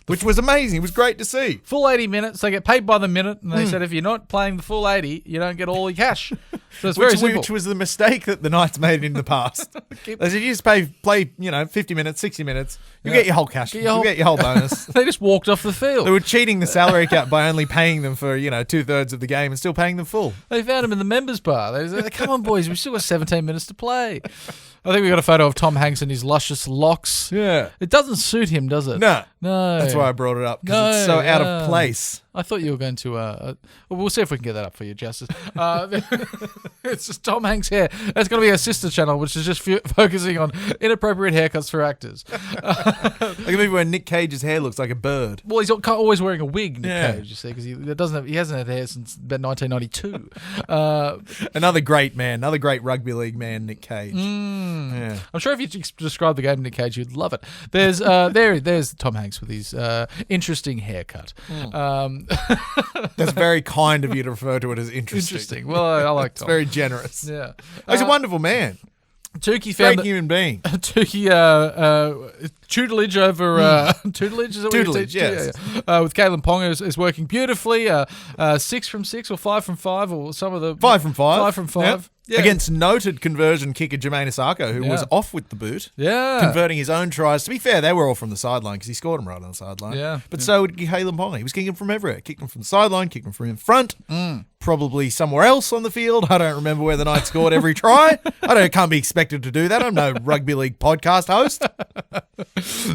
[SPEAKER 3] Which was amazing. It was great to see.
[SPEAKER 2] Full 80 minutes. They get paid by the minute. And they said if you're not playing the full 80, you don't get all your cash. So it's very simple.
[SPEAKER 3] Which was the mistake that the Knights made in the past. They said you just play 50 minutes, 60 minutes. You'll get your whole cash. You'll get your whole bonus.
[SPEAKER 2] They just walked off the field.
[SPEAKER 3] They were cheating the salary cap by only paying them for, 2/3 of the game and still paying them full.
[SPEAKER 2] They found him in the members bar. They said, come on, boys. We've still got 17 minutes to play. I think we got a photo of Tom Hanks and his luscious locks.
[SPEAKER 3] Yeah.
[SPEAKER 2] It doesn't suit him, does it?
[SPEAKER 3] No.
[SPEAKER 2] No.
[SPEAKER 3] That's why I brought it up, because it's so out of place.
[SPEAKER 2] I thought you were going to... we'll see if we can get that up for you, Justice. It's just Tom Hanks' hair. That's going to be our sister channel, which is just focusing on inappropriate haircuts for actors.
[SPEAKER 3] Like a movie where Nick Cage's hair looks like a bird.
[SPEAKER 2] Well, he's always wearing a wig, Nick Cage, you see, because he hasn't had hair since about 1992.
[SPEAKER 3] Another great man, another great rugby league man, Nick Cage.
[SPEAKER 2] Yeah. I'm sure if you describe the game Nick Cage, you'd love it. There's Tom Hanks with his interesting haircut.
[SPEAKER 3] That's very kind of you to refer to it as interesting.
[SPEAKER 2] Well, I like Tom.
[SPEAKER 3] It's very generous.
[SPEAKER 2] Yeah.
[SPEAKER 3] He's a wonderful man.
[SPEAKER 2] Tukey found
[SPEAKER 3] great human being.
[SPEAKER 2] Tukey tutelage over tutelage. Is that
[SPEAKER 3] tutelage, yes.
[SPEAKER 2] With Kalen Ponga is working beautifully. 6 from 6 or 5 from 5 or some of the
[SPEAKER 3] 5 from 5.
[SPEAKER 2] 5 from 5. Yep. Yeah.
[SPEAKER 3] Against noted conversion kicker Jermaine Asako, who was off with the boot.
[SPEAKER 2] Yeah.
[SPEAKER 3] Converting his own tries. To be fair, they were all from the sideline because he scored them right on the sideline.
[SPEAKER 2] Yeah.
[SPEAKER 3] But so would Kalen Ponga. He was kicking from everywhere. Kicked them from the sideline, kicked them from in front. Probably somewhere else on the field. I don't remember where the Knights scored every try. Can't be expected to do that. I'm no rugby league podcast host.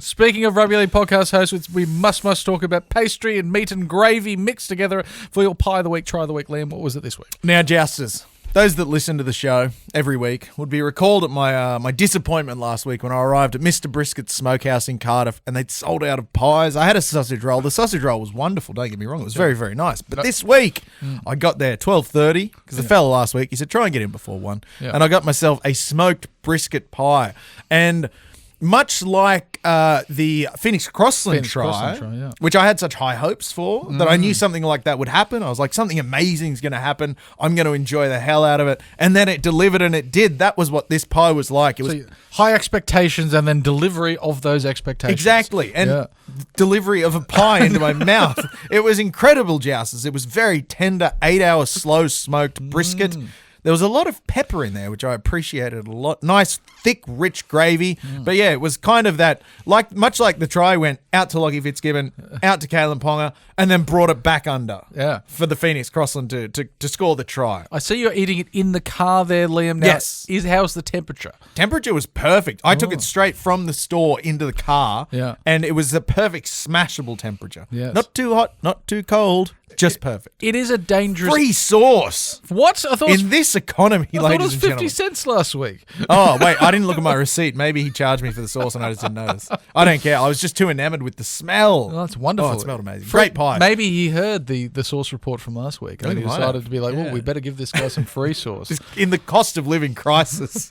[SPEAKER 2] Speaking of rugby league podcast hosts, we must talk about pastry and meat and gravy mixed together for your pie of the week, try of the week. Liam, what was it this week?
[SPEAKER 3] Now, Jousters, those that listen to the show every week would be recalled at my disappointment last week when I arrived at Mr. Brisket's Smokehouse in Cardiff and they'd sold out of pies. I had a sausage roll. The sausage roll was wonderful, don't get me wrong. It was very, very nice. But this week, I got there at 12:30 because the fella last week, he said, try and get in before 1. Yeah. And I got myself a smoked brisket pie. And much like the Phoenix Crossland try, which I had such high hopes for, that I knew something like that would happen. I was like, something amazing is going to happen. I'm going to enjoy the hell out of it. And then it delivered, and it did. That was what this pie was like. It was
[SPEAKER 2] high expectations and then delivery of those expectations.
[SPEAKER 3] Exactly. And delivery of a pie into my mouth. It was incredible, Jousters. It was very tender, 8-hour slow smoked brisket. There was a lot of pepper in there, which I appreciated a lot. Nice, thick, rich gravy. But yeah, it was kind of that, much like the try went out to Lockie Fitzgibbon, out to Kalen Ponga, and then brought it back under for the Phoenix Crossland to score the try.
[SPEAKER 2] I see you're eating it in the car there, Liam. Now,
[SPEAKER 3] yes.
[SPEAKER 2] How's the temperature?
[SPEAKER 3] Temperature was perfect. I took it straight from the store into the car, and it was the perfect smashable temperature.
[SPEAKER 2] Yes.
[SPEAKER 3] Not too hot, not too cold. Just perfect.
[SPEAKER 2] It is a dangerous...
[SPEAKER 3] Free sauce.
[SPEAKER 2] What? I thought
[SPEAKER 3] in this economy,
[SPEAKER 2] I thought it was 50 cents last week.
[SPEAKER 3] Oh, wait. I didn't look at my receipt. Maybe he charged me for the sauce and I just didn't notice. I don't care. I was just too enamored with the smell.
[SPEAKER 2] Oh, that's wonderful.
[SPEAKER 3] Oh, it smelled amazing. Great pie.
[SPEAKER 2] Maybe he heard the sauce report from last week and he decided to be like, well, we better give this guy some free sauce.
[SPEAKER 3] In the cost of living crisis.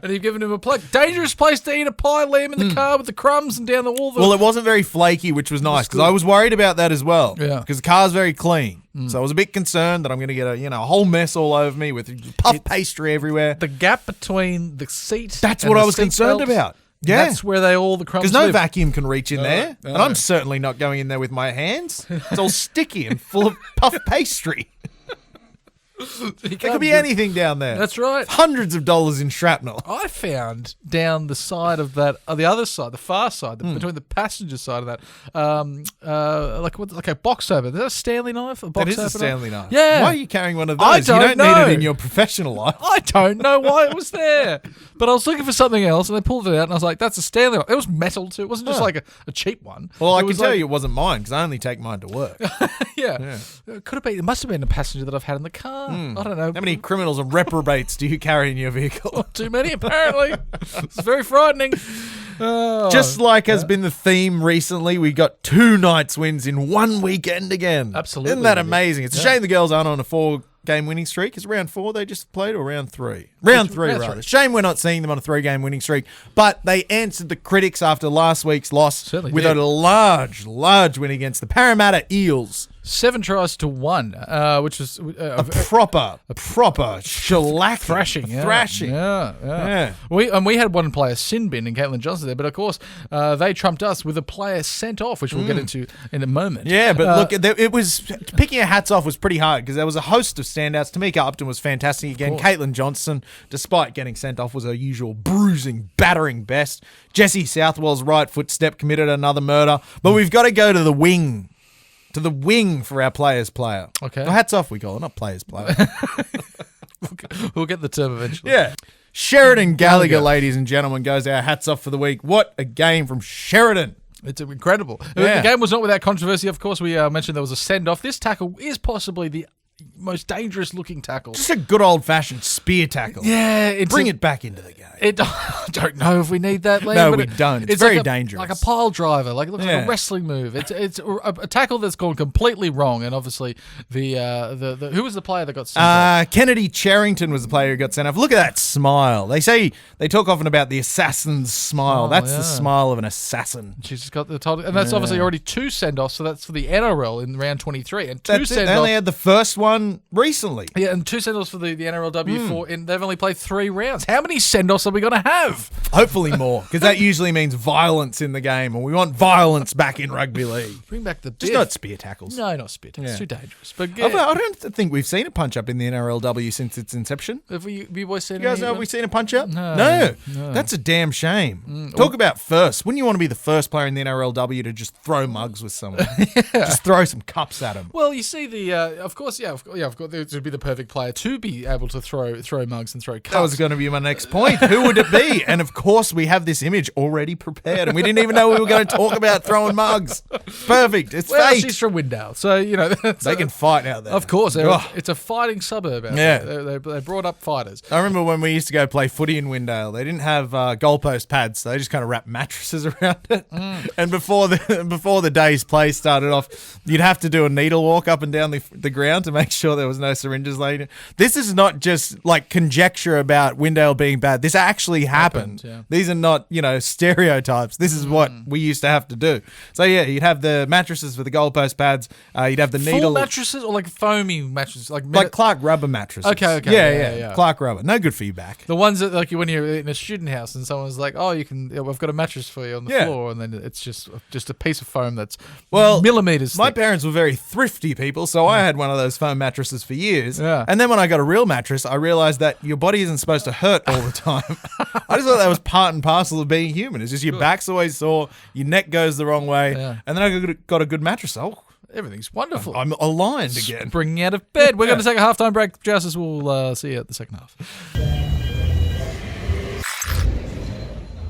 [SPEAKER 2] And you've given him a plug. Dangerous place to eat a pie, Liam, in the car with the crumbs and down the wall.
[SPEAKER 3] Well, it wasn't very flaky, which was nice because I was worried about that as well. Yeah. Because the car's very clean. So I was a bit concerned that I'm going to get a whole mess all over me with puff pastry everywhere.
[SPEAKER 2] The gap between the seat.
[SPEAKER 3] That's what I was concerned about. Yeah,
[SPEAKER 2] that's where all the crumbs.
[SPEAKER 3] Because no vacuum can reach in there, and I'm certainly not going in there with my hands. It's all sticky and full of puff pastry. It could be anything down there.
[SPEAKER 2] That's right.
[SPEAKER 3] Hundreds of dollars in shrapnel.
[SPEAKER 2] I found down the side of that, the other side, the far side, between the passenger side of that, like a box opener. Is that a Stanley knife? A box
[SPEAKER 3] that is
[SPEAKER 2] opener?
[SPEAKER 3] a Stanley knife.
[SPEAKER 2] Yeah.
[SPEAKER 3] Why are you carrying one of those?
[SPEAKER 2] I don't know.
[SPEAKER 3] You don't need it in your professional life.
[SPEAKER 2] I don't know why it was there. But I was looking for something else, and they pulled it out, and I was like, that's a Stanley knife. It was metal, too. It wasn't just like a cheap one.
[SPEAKER 3] Well, I can tell you it wasn't mine, because I only take mine to work.
[SPEAKER 2] Yeah. It could have been. It must have been a passenger that I've had in the car. I don't know.
[SPEAKER 3] How many criminals and reprobates do you carry in your vehicle?
[SPEAKER 2] Not too many, apparently. It's very frightening.
[SPEAKER 3] Just like has been the theme recently, we got 2 nights wins in one weekend again.
[SPEAKER 2] Absolutely.
[SPEAKER 3] Isn't that amazing? It's a shame the girls aren't on a 4-game winning streak. Is round 4 they just played, or round 3? Round 3, rather. Shame we're not seeing them on a 3-game winning streak. But they answered the critics after last week's loss with a large win against the Parramatta Eels.
[SPEAKER 2] 7 tries to 1, which was
[SPEAKER 3] a proper shellac
[SPEAKER 2] thrashing.
[SPEAKER 3] Yeah.
[SPEAKER 2] We had one player sin bin in Caitlin Johnson there, but of course they trumped us with a player sent off, which we'll get into in a moment.
[SPEAKER 3] Yeah, but look, it was picking our hats off was pretty hard because there was a host of standouts. Tamika Upton was fantastic again. Caitlin Johnson, despite getting sent off, was her usual bruising, battering best. Jessie Southwell's right footstep committed another murder, but we've got to go to the wing. To the wing for our players player.
[SPEAKER 2] Okay.
[SPEAKER 3] Well, hats off, we call it, not players player.
[SPEAKER 2] We'll get the term eventually.
[SPEAKER 3] Yeah. Sheridan Gallagher, ladies and gentlemen, goes our hats off for the week. What a game from Sheridan.
[SPEAKER 2] It's incredible.
[SPEAKER 3] Yeah.
[SPEAKER 2] The game was not without controversy. Of course, we mentioned there was a send-off. This tackle is possibly the most dangerous looking tackle.
[SPEAKER 3] Just a good old-fashioned spear tackle.
[SPEAKER 2] Yeah.
[SPEAKER 3] Bring it back into the game.
[SPEAKER 2] I don't know if we need that, Liam.
[SPEAKER 3] No, we don't. It's very
[SPEAKER 2] like
[SPEAKER 3] dangerous.
[SPEAKER 2] Like a pile driver. Like it looks like a wrestling move. It's a tackle that's gone completely wrong. And obviously, the who was the player that got sent off?
[SPEAKER 3] Kennedy Charrington was the player who got sent off. Look at that smile. They talk often about the assassin's smile. That's the smile of an assassin.
[SPEAKER 2] She's just got the title. And that's obviously already 2 send-offs. So that's for the NRL in round 23. And 2 send-offs.
[SPEAKER 3] They only had the first one recently.
[SPEAKER 2] Yeah, and 2 send-offs for the NRLW. They've only played 3 rounds. How many send-offs are we going to have?
[SPEAKER 3] Hopefully more, because that usually means violence in the game, and we want violence back in rugby league.
[SPEAKER 2] Bring back the
[SPEAKER 3] just not spear tackles.
[SPEAKER 2] No, not spear tackles. It's too dangerous. But
[SPEAKER 3] I don't think we've seen a punch up in the NRLW since its inception.
[SPEAKER 2] Have you boys seen?
[SPEAKER 3] You guys know? Have we seen a punch up?
[SPEAKER 2] No.
[SPEAKER 3] That's a damn shame. Talk about first. Wouldn't you want to be the first player in the NRLW to just throw mugs with someone? Just throw some cups at them.
[SPEAKER 2] Well, you see of course, this would be the perfect player to be able to throw mugs and throw cups.
[SPEAKER 3] That was going to be my next point. Who would it be? And of course, we have this image already prepared, and we didn't even know we were going to talk about throwing mugs. Perfect. It's fate.
[SPEAKER 2] She's from Windale, so
[SPEAKER 3] they can fight out there.
[SPEAKER 2] Of course, it's a fighting suburb out there. They brought up fighters.
[SPEAKER 3] I remember when we used to go play footy in Windale. They didn't have goalpost pads, so they just kind of wrapped mattresses around it. And before the day's play started off, you'd have to do a needle walk up and down the ground to make sure there was no syringes laid in. This is not just like conjecture about Windale being bad. This actually happened.
[SPEAKER 2] Yeah.
[SPEAKER 3] These are not, stereotypes. This is what we used to have to do. So yeah, you'd have the mattresses for the goalpost pads. You'd have the needle.
[SPEAKER 2] Full mattresses or like foamy mattresses,
[SPEAKER 3] like Clark rubber mattresses.
[SPEAKER 2] Okay.
[SPEAKER 3] Yeah. Clark rubber, no good for your back.
[SPEAKER 2] The ones that like when you're in a student house and someone's like, "Oh, I've got a mattress for you on the floor," and then it's just a piece of foam that's millimeters thick.
[SPEAKER 3] My parents were very thrifty people, so I had one of those foam mattresses for years.
[SPEAKER 2] Yeah.
[SPEAKER 3] And then when I got a real mattress, I realized that your body isn't supposed to hurt all the time. I just thought that was part and parcel of being human. It's just your back's always sore, your neck goes the wrong way, and then I got a good mattress. Oh,
[SPEAKER 2] everything's wonderful.
[SPEAKER 3] I'm aligned again.
[SPEAKER 2] Springing out of bed. We're going to take a halftime break. Justice, we'll see you at the second half.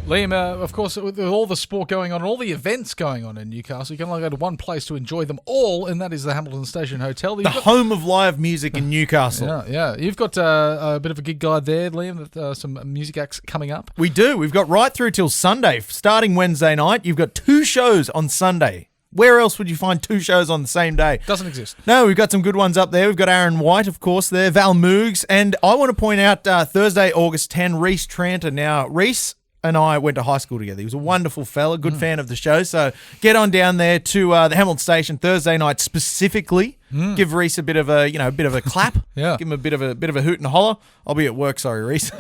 [SPEAKER 2] Liam, of course, with all the sport going on, all the events going on in Newcastle, you can only go to one place to enjoy them all, and that is the Hamilton Station Hotel. The
[SPEAKER 3] home of live music in Newcastle.
[SPEAKER 2] Yeah. You've got a bit of a gig guide there, Liam, with some music acts coming up.
[SPEAKER 3] We do. We've got right through till Sunday. Starting Wednesday night, you've got 2 shows on Sunday. Where else would you find 2 shows on the same day?
[SPEAKER 2] Doesn't exist.
[SPEAKER 3] No, we've got some good ones up there. We've got Aaron White, of course, there, Val Moogs, and I want to point out Thursday, August 10, Reece Tranter. Now, Reece and I went to high school together. He was a wonderful fella, good fan of the show. So get on down there to the Hamilton Station Thursday night specifically. Give Reece a bit of a clap.
[SPEAKER 2] Yeah.
[SPEAKER 3] Give him a bit of a hoot and holler. I'll be at work, sorry, Reece.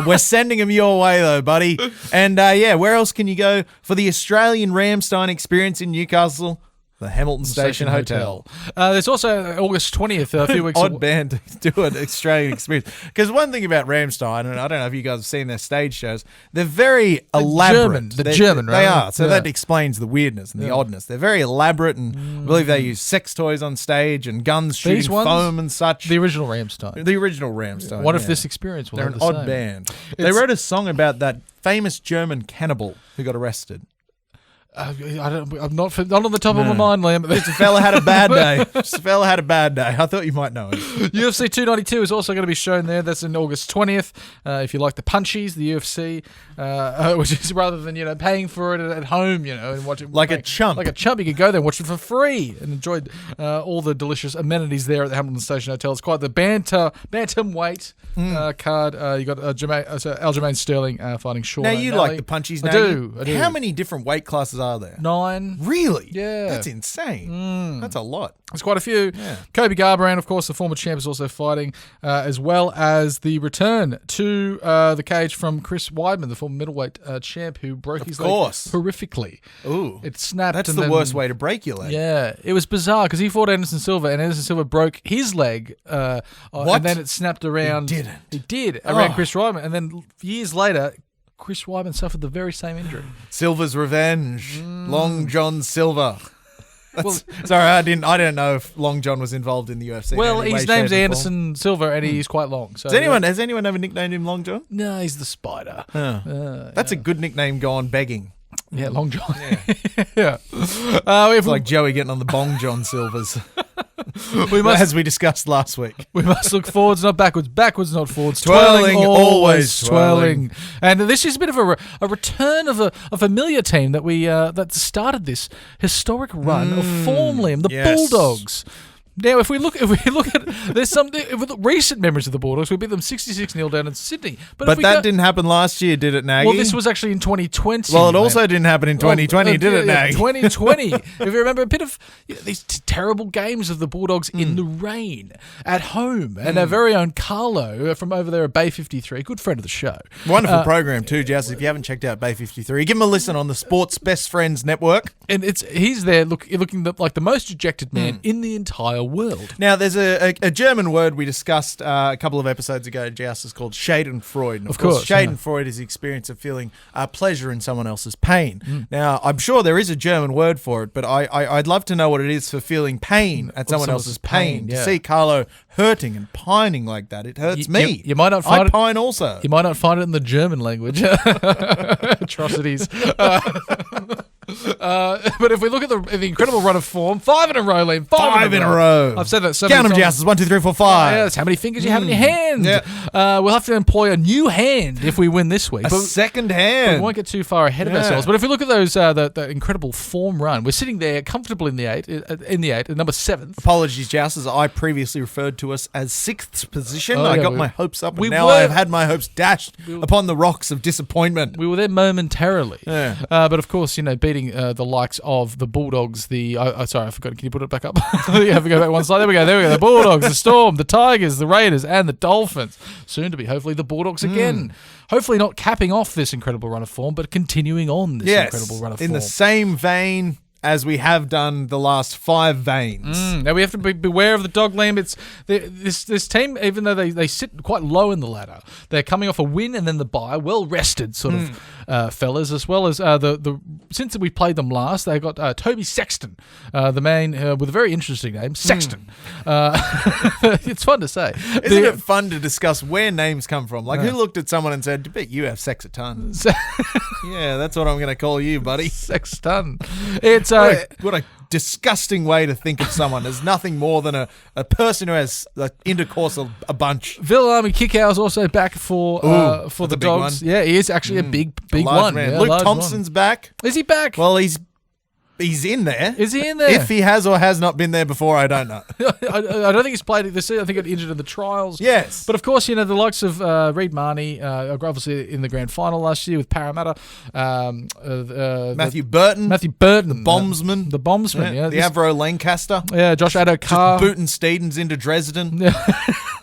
[SPEAKER 3] We're sending him your way though, buddy. And where else can you go for the Australian Ramstein experience in Newcastle? The Hamilton Station Hotel.
[SPEAKER 2] There's also August 20th, a few weeks
[SPEAKER 3] odd band to do an Australian experience. Because one thing about Ramstein, and I don't know if you guys have seen their stage shows, they're very elaborate.
[SPEAKER 2] German, right?
[SPEAKER 3] They are. So that explains the weirdness and the oddness. They're very elaborate, and I believe they use sex toys on stage and guns shooting foam and such.
[SPEAKER 2] The original Ramstein.
[SPEAKER 3] What
[SPEAKER 2] if this experience will
[SPEAKER 3] They're
[SPEAKER 2] have
[SPEAKER 3] an
[SPEAKER 2] the
[SPEAKER 3] odd
[SPEAKER 2] same?
[SPEAKER 3] band. They wrote a song about that famous German cannibal who got arrested.
[SPEAKER 2] I'm not on the top of my mind, Liam.
[SPEAKER 3] Just a fella had a bad day. I thought you might know it.
[SPEAKER 2] UFC 292 is also going to be shown there. That's in August 20th. If you like the punchies, the UFC, which is rather than paying for it at home, and watch it
[SPEAKER 3] like a chump.
[SPEAKER 2] You could go there and watch it for free and enjoy all the delicious amenities there at the Hamilton Station Hotel. It's quite the bantamweight card. You got Aljamain Sterling fighting Sean.
[SPEAKER 3] Now you
[SPEAKER 2] O'Malley.
[SPEAKER 3] like the punchies.
[SPEAKER 2] I do.
[SPEAKER 3] How many different weight classes are there?
[SPEAKER 2] 9.
[SPEAKER 3] Really?
[SPEAKER 2] Yeah.
[SPEAKER 3] That's insane. That's a lot.
[SPEAKER 2] There's quite a few. Yeah. Kobe Garbrandt, of course, the former champ, is also fighting, as well as the return to the cage from Chris Weidman, the former middleweight champ, who broke his leg horrifically.
[SPEAKER 3] Ooh.
[SPEAKER 2] It snapped.
[SPEAKER 3] That's the worst way to break your leg.
[SPEAKER 2] Yeah. It was bizarre because he fought Anderson Silva, and Anderson Silva broke his leg. And then it snapped around.
[SPEAKER 3] It didn't.
[SPEAKER 2] It did. Around Chris Weidman. And then years later, Chris Weidman suffered the very same injury.
[SPEAKER 3] Silva's revenge. Long John Silva. Sorry, I didn't know if Long John was involved in the UFC.
[SPEAKER 2] Well, his name's Anderson Silva, and he's quite long. So
[SPEAKER 3] has anyone ever nicknamed him Long John?
[SPEAKER 2] No, he's the Spider.
[SPEAKER 3] That's a good nickname gone begging.
[SPEAKER 2] Yeah, Long John.
[SPEAKER 3] Yeah. It's like Joey getting on the Bong John Silvers. As we discussed last week.
[SPEAKER 2] We must look forwards, not backwards. Backwards, not forwards.
[SPEAKER 3] Twirling, always twirling.
[SPEAKER 2] And this is a bit of a return of a familiar team that started this historic run of form, Liam, the Bulldogs. Now, if we look at there's some recent memories of the Bulldogs. We beat them 66-0 down in Sydney.
[SPEAKER 3] But that didn't happen last year, did it, Nagy?
[SPEAKER 2] Well, this was actually in 2020.
[SPEAKER 3] Well, it also didn't happen in 2020, did it, Nagy?
[SPEAKER 2] 2020. If you remember a bit of these terrible games of the Bulldogs in the rain at home, and our very own Carlo from over there at Bay 53, good friend of the show.
[SPEAKER 3] Wonderful program too, Joust. If you haven't checked out Bay 53, give him a listen on the Sports Best Friends Network.
[SPEAKER 2] And he's there looking like the most dejected man in the entire world.
[SPEAKER 3] Now, there's a German word we discussed a couple of episodes ago, Joust, is called Schadenfreude. And of course, Schadenfreude is the experience of feeling pleasure in someone else's pain. Now, I'm sure there is a German word for it, but I'd love to know what it is for feeling pain at someone else's pain. To see Carlo hurting and pining like that, it hurts me.
[SPEAKER 2] You might not find
[SPEAKER 3] I pine also.
[SPEAKER 2] You might not find it in the German language. Atrocities. But if we look at the incredible run of form, 5 in a row, Liam. 5 in a row. I've said that so many times.
[SPEAKER 3] Count them, Joust. 1, 2, 3, 4, 5.
[SPEAKER 2] Yeah, that's how many fingers you have in your hand. Yeah. We'll have to employ a new hand if we win this week.
[SPEAKER 3] A second hand.
[SPEAKER 2] We won't get too far ahead of ourselves. But if we look at those, the incredible form run, we're sitting there comfortable in the eight, at number 7th.
[SPEAKER 3] Apologies, Joust, as I previously referred to us as 6th position. I got my hopes up, and now I have had my hopes dashed upon the rocks of disappointment.
[SPEAKER 2] We were there momentarily. Yeah. But of course, beating the likes of the Bulldogs, sorry, I forgot. Can you put it back up? You have to go back one slide. There we go. The Bulldogs, the Storm, the Tigers, the Raiders, and the Dolphins. Soon to be, hopefully, the Bulldogs again. Hopefully not capping off this incredible run of form, but continuing on this incredible run of form.
[SPEAKER 3] In the same vein as we have done the last 5 veins.
[SPEAKER 2] Now we have to beware of the dog, Liam. It's this team, even though they sit quite low in the ladder, they're coming off a win and then the bye, well rested sort of fellas, as well as since we played them last, they got Toby Sexton, the man with a very interesting name, Sexton. It's fun to say.
[SPEAKER 3] Isn't it fun to discuss where names come from? Like who looked at someone and said, "I bet you have sex a ton." Yeah, that's what I'm going to call you, buddy.
[SPEAKER 2] Sexton. It's
[SPEAKER 3] what a disgusting way to think of someone. There's nothing more than a person who has intercourse a bunch.
[SPEAKER 2] Villalami Kikau is also back for the Dogs. Yeah, he is actually a big one.
[SPEAKER 3] Man. Luke Thompson's back.
[SPEAKER 2] Is he back?
[SPEAKER 3] Well, He's in there.
[SPEAKER 2] Is he in there?
[SPEAKER 3] If he has or has not been there before, I don't know.
[SPEAKER 2] I don't think he's played it this season. I think he got injured in the trials.
[SPEAKER 3] Yes.
[SPEAKER 2] But of course, the likes of Reid Marnie, obviously in the grand final last year with Parramatta.
[SPEAKER 3] Matthew Burton.
[SPEAKER 2] The
[SPEAKER 3] Bombsman.
[SPEAKER 2] The Bombsman, yeah.
[SPEAKER 3] The Avro Lancaster.
[SPEAKER 2] Yeah, Josh Addo-Carr.
[SPEAKER 3] Booting Steedens into Dresden. Yeah.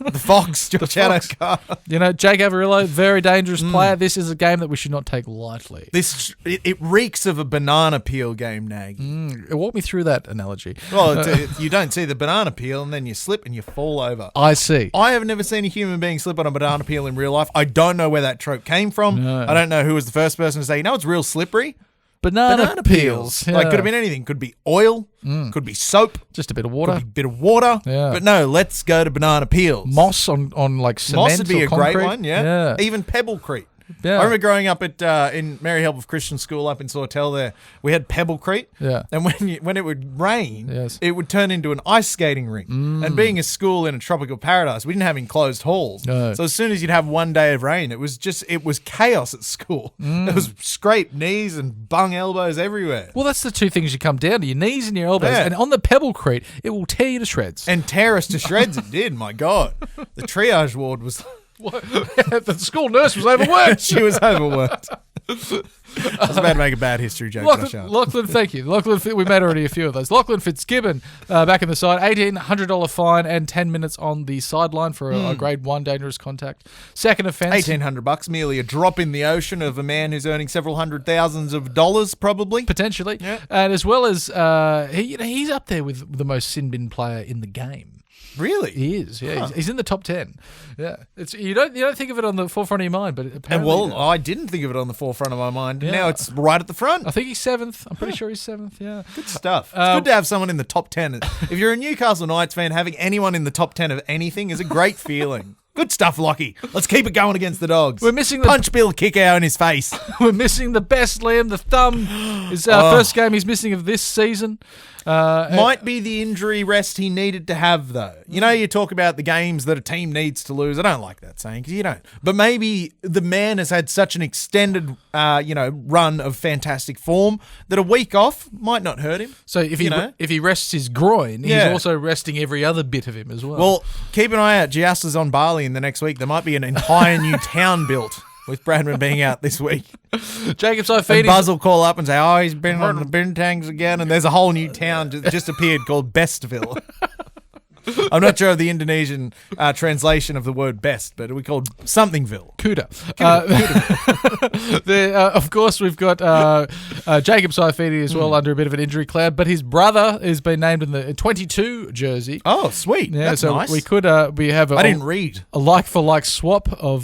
[SPEAKER 3] The Fox, Josh Addo-Carr.
[SPEAKER 2] Jake Averillo, very dangerous player. This is a game that we should not take lightly.
[SPEAKER 3] It reeks of a banana peel game now.
[SPEAKER 2] Walk me through that analogy.
[SPEAKER 3] Well, you don't see the banana peel and then you slip and you fall over.
[SPEAKER 2] I see.
[SPEAKER 3] I have never seen a human being slip on a banana peel in real life. I don't know where that trope came from. No. I don't know who was the first person to say, it's real slippery.
[SPEAKER 2] Banana peels.
[SPEAKER 3] Yeah. Could have been anything. Could be oil. Could be soap.
[SPEAKER 2] Just a bit of water.
[SPEAKER 3] Could be a bit of water. Yeah. But no, let's go to banana peels.
[SPEAKER 2] Moss on like cement.
[SPEAKER 3] Moss would be
[SPEAKER 2] or
[SPEAKER 3] a
[SPEAKER 2] concrete.
[SPEAKER 3] Great one, yeah. Even Pebblecrete. I remember growing up at in Mary Help of Christian School up in Sawtell there, we had Pebblecrete.
[SPEAKER 2] Yeah.
[SPEAKER 3] And when it would rain,
[SPEAKER 2] Yes.
[SPEAKER 3] it would turn into an ice skating rink. And being a school in a tropical paradise, we didn't have enclosed halls.
[SPEAKER 2] No.
[SPEAKER 3] So as soon as you'd have one day of rain, it was chaos at school. It was scraped knees and bung elbows everywhere.
[SPEAKER 2] Well, that's the two things you come down to, your knees and your elbows.
[SPEAKER 3] Yeah.
[SPEAKER 2] And on the Pebblecrete, it will tear you to shreds.
[SPEAKER 3] And tear us to shreds it did, my God. The triage ward was...
[SPEAKER 2] The school nurse was overworked.
[SPEAKER 3] She was overworked. I was about to make a bad history joke.
[SPEAKER 2] Lachlan, thank you. Lachlan, we made already a few of those. Lachlan Fitzgibbon back in the side, $1,800 fine and 10 minutes on the sideline for a grade 1 dangerous contact. Second offence.
[SPEAKER 3] $1,800, merely a drop in the ocean of a man who's earning several hundred thousands of dollars, probably.
[SPEAKER 2] Potentially. Yeah. And as well as, he's up there with the most sin bin player in the game.
[SPEAKER 3] Really?
[SPEAKER 2] He is, yeah. Huh. He's in the top 10. Yeah. It's you don't think of it on the forefront of your mind, but apparently...
[SPEAKER 3] I didn't think of it on the forefront of my mind. Yeah. Now it's right at the front.
[SPEAKER 2] I think he's 7th. I'm pretty sure he's 7th, yeah.
[SPEAKER 3] Good stuff. It's good to have someone in the top 10. If you're a Newcastle Knights fan, having anyone in the top 10 of anything is a great feeling. Good stuff, Lockie. Let's keep it going against the Dogs.
[SPEAKER 2] We're missing
[SPEAKER 3] Punch Bill kick out in his face.
[SPEAKER 2] We're missing the best, Liam. The thumb is our first game he's missing of this season.
[SPEAKER 3] Might be the injury rest he needed to have, though. You know, you talk about the games that a team needs to lose. I don't like that saying because you don't. But maybe the man has had such an extended, run of fantastic form that a week off might not hurt him.
[SPEAKER 2] So if he rests his groin, he's also resting every other bit of him as well.
[SPEAKER 3] Well, keep an eye out. Joust is on Bali in the next week. There might be an entire new town built. With Bradman being out this week.
[SPEAKER 2] Jacob Saifidi.
[SPEAKER 3] And Buzz will call up and say, he's been on the Bintangs again. And there's a whole new town just appeared called Bestville. I'm not sure of the Indonesian translation of the word best, but we called somethingville.
[SPEAKER 2] Kuda. Of course, we've got Jacob Saifidi as well under a bit of an injury cloud, but his brother has been named in the 22 jersey.
[SPEAKER 3] Oh, sweet. Yeah, that's
[SPEAKER 2] so
[SPEAKER 3] nice.
[SPEAKER 2] We could we have
[SPEAKER 3] I didn't read.
[SPEAKER 2] A like-for-like swap of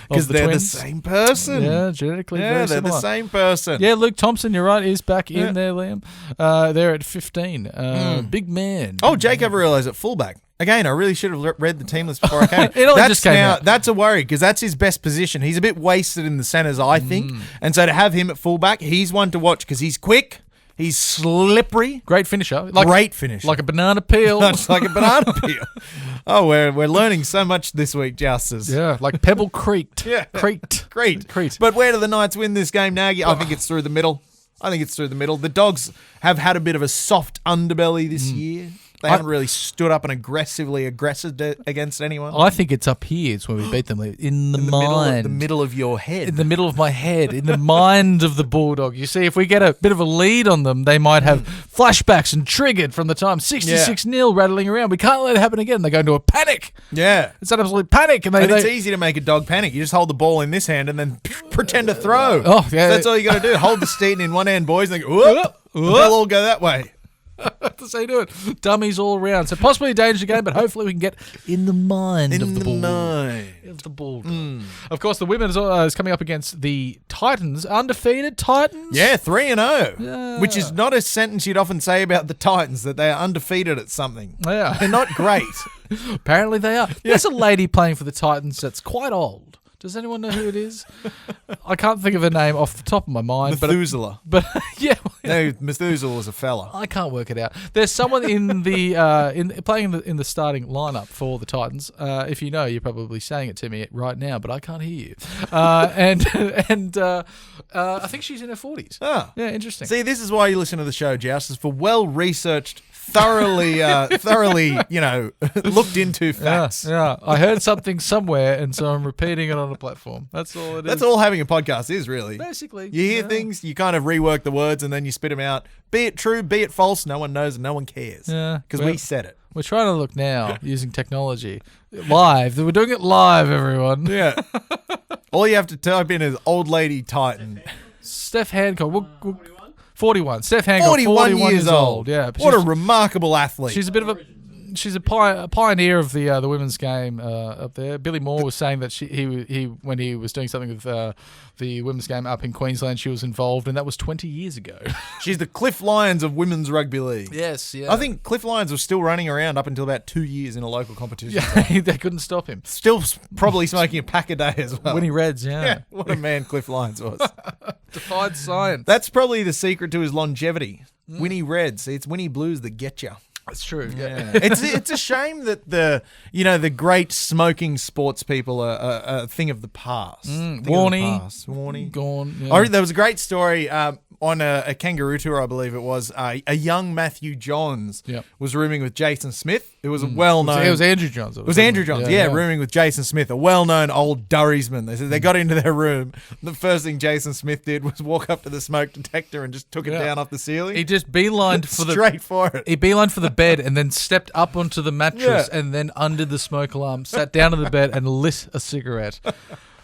[SPEAKER 3] because they're
[SPEAKER 2] twins.
[SPEAKER 3] the same person.
[SPEAKER 2] Yeah, genetically very
[SPEAKER 3] they're
[SPEAKER 2] similar.
[SPEAKER 3] the same person.
[SPEAKER 2] Yeah, Luke Thompson, you're right, is back in there, Liam. They're at 15. Big man.
[SPEAKER 3] Oh, Jake Everell is at fullback. Again, I really should have read the team list before I came. That's a worry because that's his best position. He's a bit wasted in the centres, I think. And so to have him at fullback, he's one to watch because he's quick. He's slippery.
[SPEAKER 2] Great finisher.
[SPEAKER 3] Great finisher.
[SPEAKER 2] Like a banana peel.
[SPEAKER 3] Just like a banana peel. Oh, we're learning so much this week, Justice.
[SPEAKER 2] Yeah, like Pebble Creeked.
[SPEAKER 3] Yeah.
[SPEAKER 2] Crete.
[SPEAKER 3] But where do the Knights win this game, Nagy? I think it's through the middle. The Dogs have had a bit of a soft underbelly this year. They haven't really stood up and aggressively aggressed against anyone.
[SPEAKER 2] I think it's up here. It's when we beat them in the mind.
[SPEAKER 3] The middle of your head.
[SPEAKER 2] In the middle of my head. In the mind of the Bulldog. You see, if we get a bit of a lead on them, they might have flashbacks and triggered from the time 66-0 rattling around. We can't let it happen again. They go into a panic.
[SPEAKER 3] Yeah.
[SPEAKER 2] It's an absolute panic. And
[SPEAKER 3] it's easy to make a dog panic. You just hold the ball in this hand and then pretend to throw.
[SPEAKER 2] Oh, yeah.
[SPEAKER 3] So that's all you got to do. Hold the steed in one hand, boys, and then go, whoop. They'll all go that way.
[SPEAKER 2] That's how you do it. Dummies all around. So possibly a dangerous game, but hopefully we can get in the mind of the Bulldog. Of course, the women is coming up against the Titans. Undefeated Titans?
[SPEAKER 3] Yeah, 3-0. Yeah. Which is not a sentence you'd often say about the Titans, that they are undefeated at something.
[SPEAKER 2] Yeah.
[SPEAKER 3] They're not great.
[SPEAKER 2] Apparently they are. Yeah. There's a lady playing for the Titans that's quite old. Does anyone know who it is? I can't think of her name off the top of my mind.
[SPEAKER 3] Methuselah.
[SPEAKER 2] But yeah.
[SPEAKER 3] No, Methuselah was a fella.
[SPEAKER 2] I can't work it out. There's someone in the playing in the starting lineup for the Titans. If you know, you're probably saying it to me right now, but I can't hear you. And I think she's in her 40s.
[SPEAKER 3] Oh.
[SPEAKER 2] Yeah, interesting.
[SPEAKER 3] See, this is why you listen to the show, Joust, is for well-researched, thoroughly, looked into facts.
[SPEAKER 2] Yeah, I heard something somewhere, and so I'm repeating it on a platform. That's all it is.
[SPEAKER 3] That's all having a podcast is, really.
[SPEAKER 2] Basically.
[SPEAKER 3] You hear things, you kind of rework the words, and then you spit them out. Be it true, be it false, no one knows and no one cares.
[SPEAKER 2] Yeah.
[SPEAKER 3] Because we said it.
[SPEAKER 2] We're trying to look now using technology. Live. We're doing it live, everyone.
[SPEAKER 3] Yeah. All you have to type in is old lady Titan.
[SPEAKER 2] Steph Hancock. 41. Steph Hancock,
[SPEAKER 3] 41 years old.
[SPEAKER 2] Yeah.
[SPEAKER 3] What a remarkable athlete.
[SPEAKER 2] She's a bit of a... she's a pioneer of the women's game up there. Billy Moore was saying that he when he was doing something with the women's game up in Queensland, she was involved, and that was 20 years ago.
[SPEAKER 3] She's the Cliff Lions of women's rugby league.
[SPEAKER 2] Yes, yeah.
[SPEAKER 3] I think Cliff Lions was still running around up until about 2 years in a local competition.
[SPEAKER 2] Yeah, they couldn't stop him.
[SPEAKER 3] Still probably smoking a pack a day as well.
[SPEAKER 2] Winnie Reds, yeah.
[SPEAKER 3] What a man Cliff Lyons was.
[SPEAKER 2] Defied science.
[SPEAKER 3] That's probably the secret to his longevity. Winnie Reds. It's Winnie Blues that get you.
[SPEAKER 2] That's true.
[SPEAKER 3] Yeah. It's a shame that the great smoking sports people are a thing of the past.
[SPEAKER 2] Warnie. Gone. Yeah.
[SPEAKER 3] There was a great story on a kangaroo tour, I believe it was. A young Matthew Johns was rooming with Jason Smith. It was a well-known...
[SPEAKER 2] It was Andrew Johns.
[SPEAKER 3] It was Andrew Johns, rooming with Jason Smith, a well-known old Durriesman. They said they got into their room. The first thing Jason Smith did was walk up to the smoke detector and just took it down off the ceiling.
[SPEAKER 2] He just beelined
[SPEAKER 3] straight for it.
[SPEAKER 2] He beelined for the bed and then stepped up onto the mattress and then undid the smoke alarm, sat down on the bed and lit a cigarette.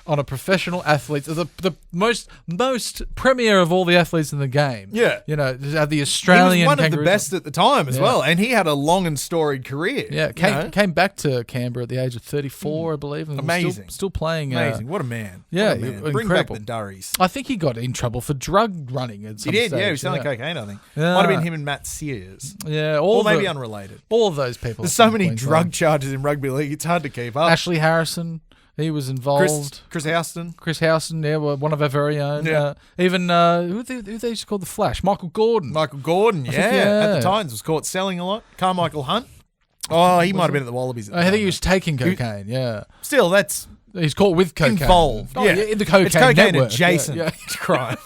[SPEAKER 2] On a professional athlete, the most premier of all the athletes in the game.
[SPEAKER 3] Yeah.
[SPEAKER 2] You know, the Australian...
[SPEAKER 3] He was one of the best at the time as well, and he had a long and storied career.
[SPEAKER 2] Yeah, came back to Canberra at the age of 34, I believe. And
[SPEAKER 3] amazing.
[SPEAKER 2] Still playing.
[SPEAKER 3] Amazing. What a man.
[SPEAKER 2] Yeah,
[SPEAKER 3] what a man.
[SPEAKER 2] Incredible.
[SPEAKER 3] Bring back the Durries.
[SPEAKER 2] I think he got in trouble for drug running at some stage.
[SPEAKER 3] He was selling cocaine, I think. Might have been him and Matt Sears.
[SPEAKER 2] Yeah.
[SPEAKER 3] Or maybe unrelated.
[SPEAKER 2] All of those people.
[SPEAKER 3] There's so many drug charges in rugby league, it's hard to keep up.
[SPEAKER 2] Ashley Harrison. He was involved.
[SPEAKER 3] Chris Houston.
[SPEAKER 2] Chris Houston, one of our very own. Yeah. Even, who they used to call the Flash? Michael Gordon.
[SPEAKER 3] At the Titans was caught selling a lot. Carmichael Hunt. Oh, he might have been at the Wallabies.
[SPEAKER 2] I think he was taking cocaine,
[SPEAKER 3] Still, that's...
[SPEAKER 2] He's caught with cocaine.
[SPEAKER 3] Involved.
[SPEAKER 2] In the cocaine
[SPEAKER 3] It's cocaine
[SPEAKER 2] network.
[SPEAKER 3] adjacent crime.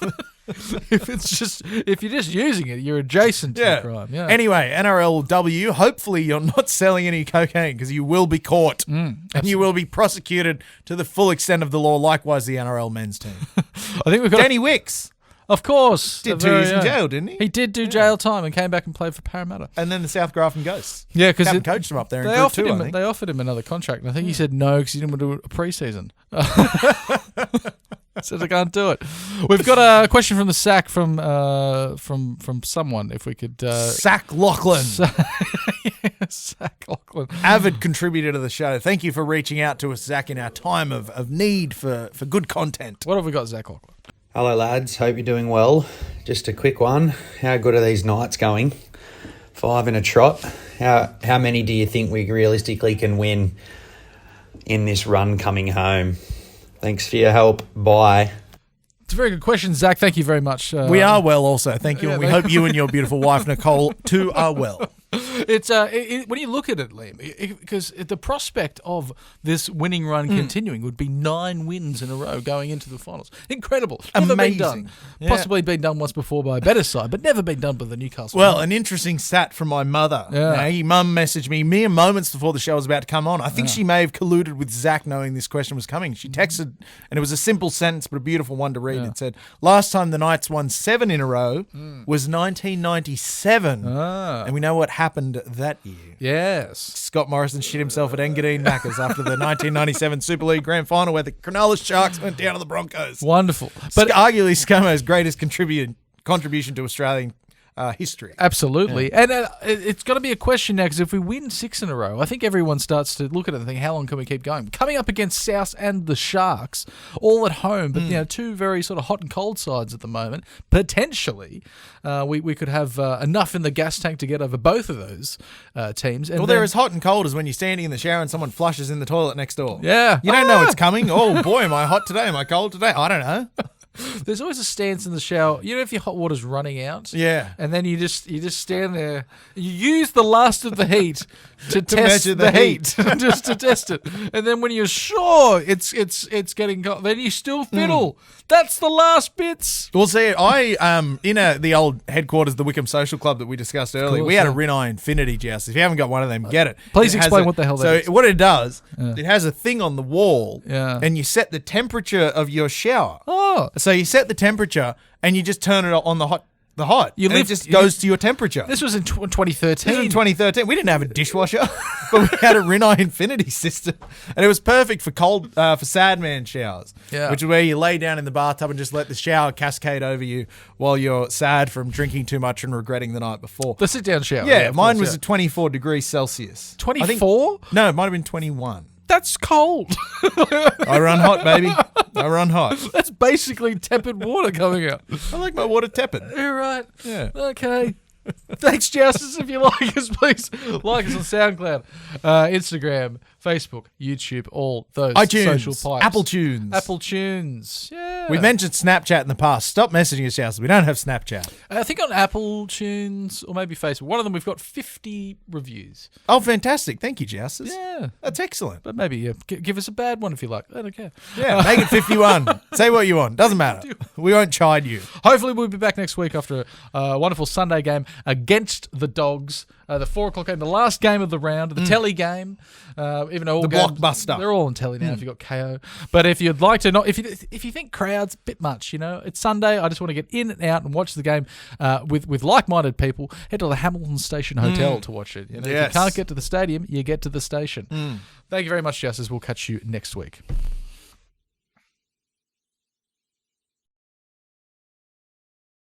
[SPEAKER 2] if you're just using it, you're adjacent to the crime. Yeah.
[SPEAKER 3] Anyway, NRLW, hopefully you're not selling any cocaine because you will be caught and you will be prosecuted to the full extent of the law. Likewise, the NRL men's team.
[SPEAKER 2] I think we've got
[SPEAKER 3] Danny Wicks.
[SPEAKER 2] Of course.
[SPEAKER 3] Did 2 years in jail, didn't he?
[SPEAKER 2] He did do jail time and came back and played for Parramatta.
[SPEAKER 3] And then the South Grafton Ghosts.
[SPEAKER 2] Yeah, because
[SPEAKER 3] coached him up there.
[SPEAKER 2] They offered him another contract, and I think he said no because he didn't want to do a pre-season. Said I can't do it. We've got a question from the Sack from someone. If we could,
[SPEAKER 3] Sack Lachlan.
[SPEAKER 2] Sack Lachlan,
[SPEAKER 3] avid contributor to the show. Thank you for reaching out to us, Zach, in our time of need for good content.
[SPEAKER 2] What have we got, Zach Lachlan?
[SPEAKER 4] Hello lads, hope you're doing well. Just a quick one. How good are these Knights going? 5 in a trot. How many do you think we realistically can win in this run coming home? Thanks for your help. Bye.
[SPEAKER 2] It's a very good question, Zach. Thank you very much.
[SPEAKER 3] We are well also. Thank you. And we hope you and your beautiful wife, Nicole, too are well.
[SPEAKER 2] It's when you look at it, Liam, because the prospect of this winning run continuing would be 9 wins in a row going into the finals. Incredible. Never
[SPEAKER 3] amazing.
[SPEAKER 2] Been done. Yeah. Possibly been done once before by a better side, but never been done by the Newcastle.
[SPEAKER 3] Well, an interesting stat from my mother. Yeah. Mum messaged me mere moments before the show was about to come on. I think she may have colluded with Zach knowing this question was coming. She texted, and it was a simple sentence but a beautiful one to read. It said, last time the Knights won 7 in a row was 1997. And we know what happened that year.
[SPEAKER 2] Yes.
[SPEAKER 3] Scott Morrison shit himself at Engadine Maccas after the 1997 Super League Grand Final where the Cronulla Sharks went down to the Broncos.
[SPEAKER 2] Wonderful.
[SPEAKER 3] But arguably ScoMo's greatest contribution to Australian history.
[SPEAKER 2] Absolutely. Yeah. And it's got to be a question now because if we win 6 in a row, I think everyone starts to look at it and think, how long can we keep going? Coming up against South and the Sharks, all at home, but 2 very sort of hot and cold sides at the moment. Potentially, we could have enough in the gas tank to get over both of those teams. And
[SPEAKER 3] they're as hot and cold as when you're standing in the shower and someone flushes in the toilet next door.
[SPEAKER 2] Yeah.
[SPEAKER 3] You don't know it's coming. Oh, boy, am I hot today? Am I cold today? I don't know.
[SPEAKER 2] There's always a stance in the shower. You know, if your hot water's running out, and then you just stand there. You use the last of the heat to test the heat, just to test it. And then when you're sure it's getting cold, then you still fiddle. That's the last bits.
[SPEAKER 3] Well, see, I in the old headquarters, the Wickham Social Club that we discussed earlier, we had a Rinnai Infinity Joust. If you haven't got one of them, get it.
[SPEAKER 2] Please explain what the hell that is.
[SPEAKER 3] So what it does, it has a thing on the wall, and you set the temperature of your shower.
[SPEAKER 2] Oh.
[SPEAKER 3] So you set the temperature and you just turn it on the the hot. It just goes to your temperature.
[SPEAKER 2] This was in 2013.
[SPEAKER 3] This was in 2013. We didn't have a dishwasher, but we had a Rinnai Infinity system, and it was perfect for for sad man showers.
[SPEAKER 2] Yeah.
[SPEAKER 3] Which is where you lay down in the bathtub and just let the shower cascade over you while you're sad from drinking too much and regretting the night before.
[SPEAKER 2] The sit down shower.
[SPEAKER 3] Yeah, mine was at 24 degrees Celsius.
[SPEAKER 2] 24?
[SPEAKER 3] No, it might have been 21.
[SPEAKER 2] That's cold.
[SPEAKER 3] I run hot, baby. I run hot.
[SPEAKER 2] That's basically tepid water coming out.
[SPEAKER 3] I like my water tepid.
[SPEAKER 2] You're right.
[SPEAKER 3] Yeah.
[SPEAKER 2] Okay. Thanks, Justice. If you like us, please like us on SoundCloud, Instagram, Facebook, YouTube, all those
[SPEAKER 3] iTunes,
[SPEAKER 2] social pipes.
[SPEAKER 3] Apple Tunes.
[SPEAKER 2] Yeah.
[SPEAKER 3] We mentioned Snapchat in the past. Stop messaging us, Justice. We don't have Snapchat.
[SPEAKER 2] I think on Apple Tunes or maybe Facebook, one of them we've got 50 reviews.
[SPEAKER 3] Oh, fantastic. Thank you, Justice.
[SPEAKER 2] Yeah.
[SPEAKER 3] That's excellent.
[SPEAKER 2] But maybe give us a bad one if you like. I don't care.
[SPEAKER 3] Yeah, make it 51. Say what you want. Doesn't matter. We won't chide you.
[SPEAKER 2] Hopefully we'll be back next week after a wonderful Sunday game against the Dogs. The 4 o'clock game, the last game of the round, the telly game. Even though all
[SPEAKER 3] the
[SPEAKER 2] games,
[SPEAKER 3] blockbuster.
[SPEAKER 2] They're all on telly now. If you've got KO, but if you'd like to, if you think crowds a bit much, it's Sunday. I just want to get in and out and watch the game with like-minded people. Head to the Hamilton Station Hotel to watch it. If you can't get to the stadium, you get to the station. Thank you very much, Justice. We'll catch you next week.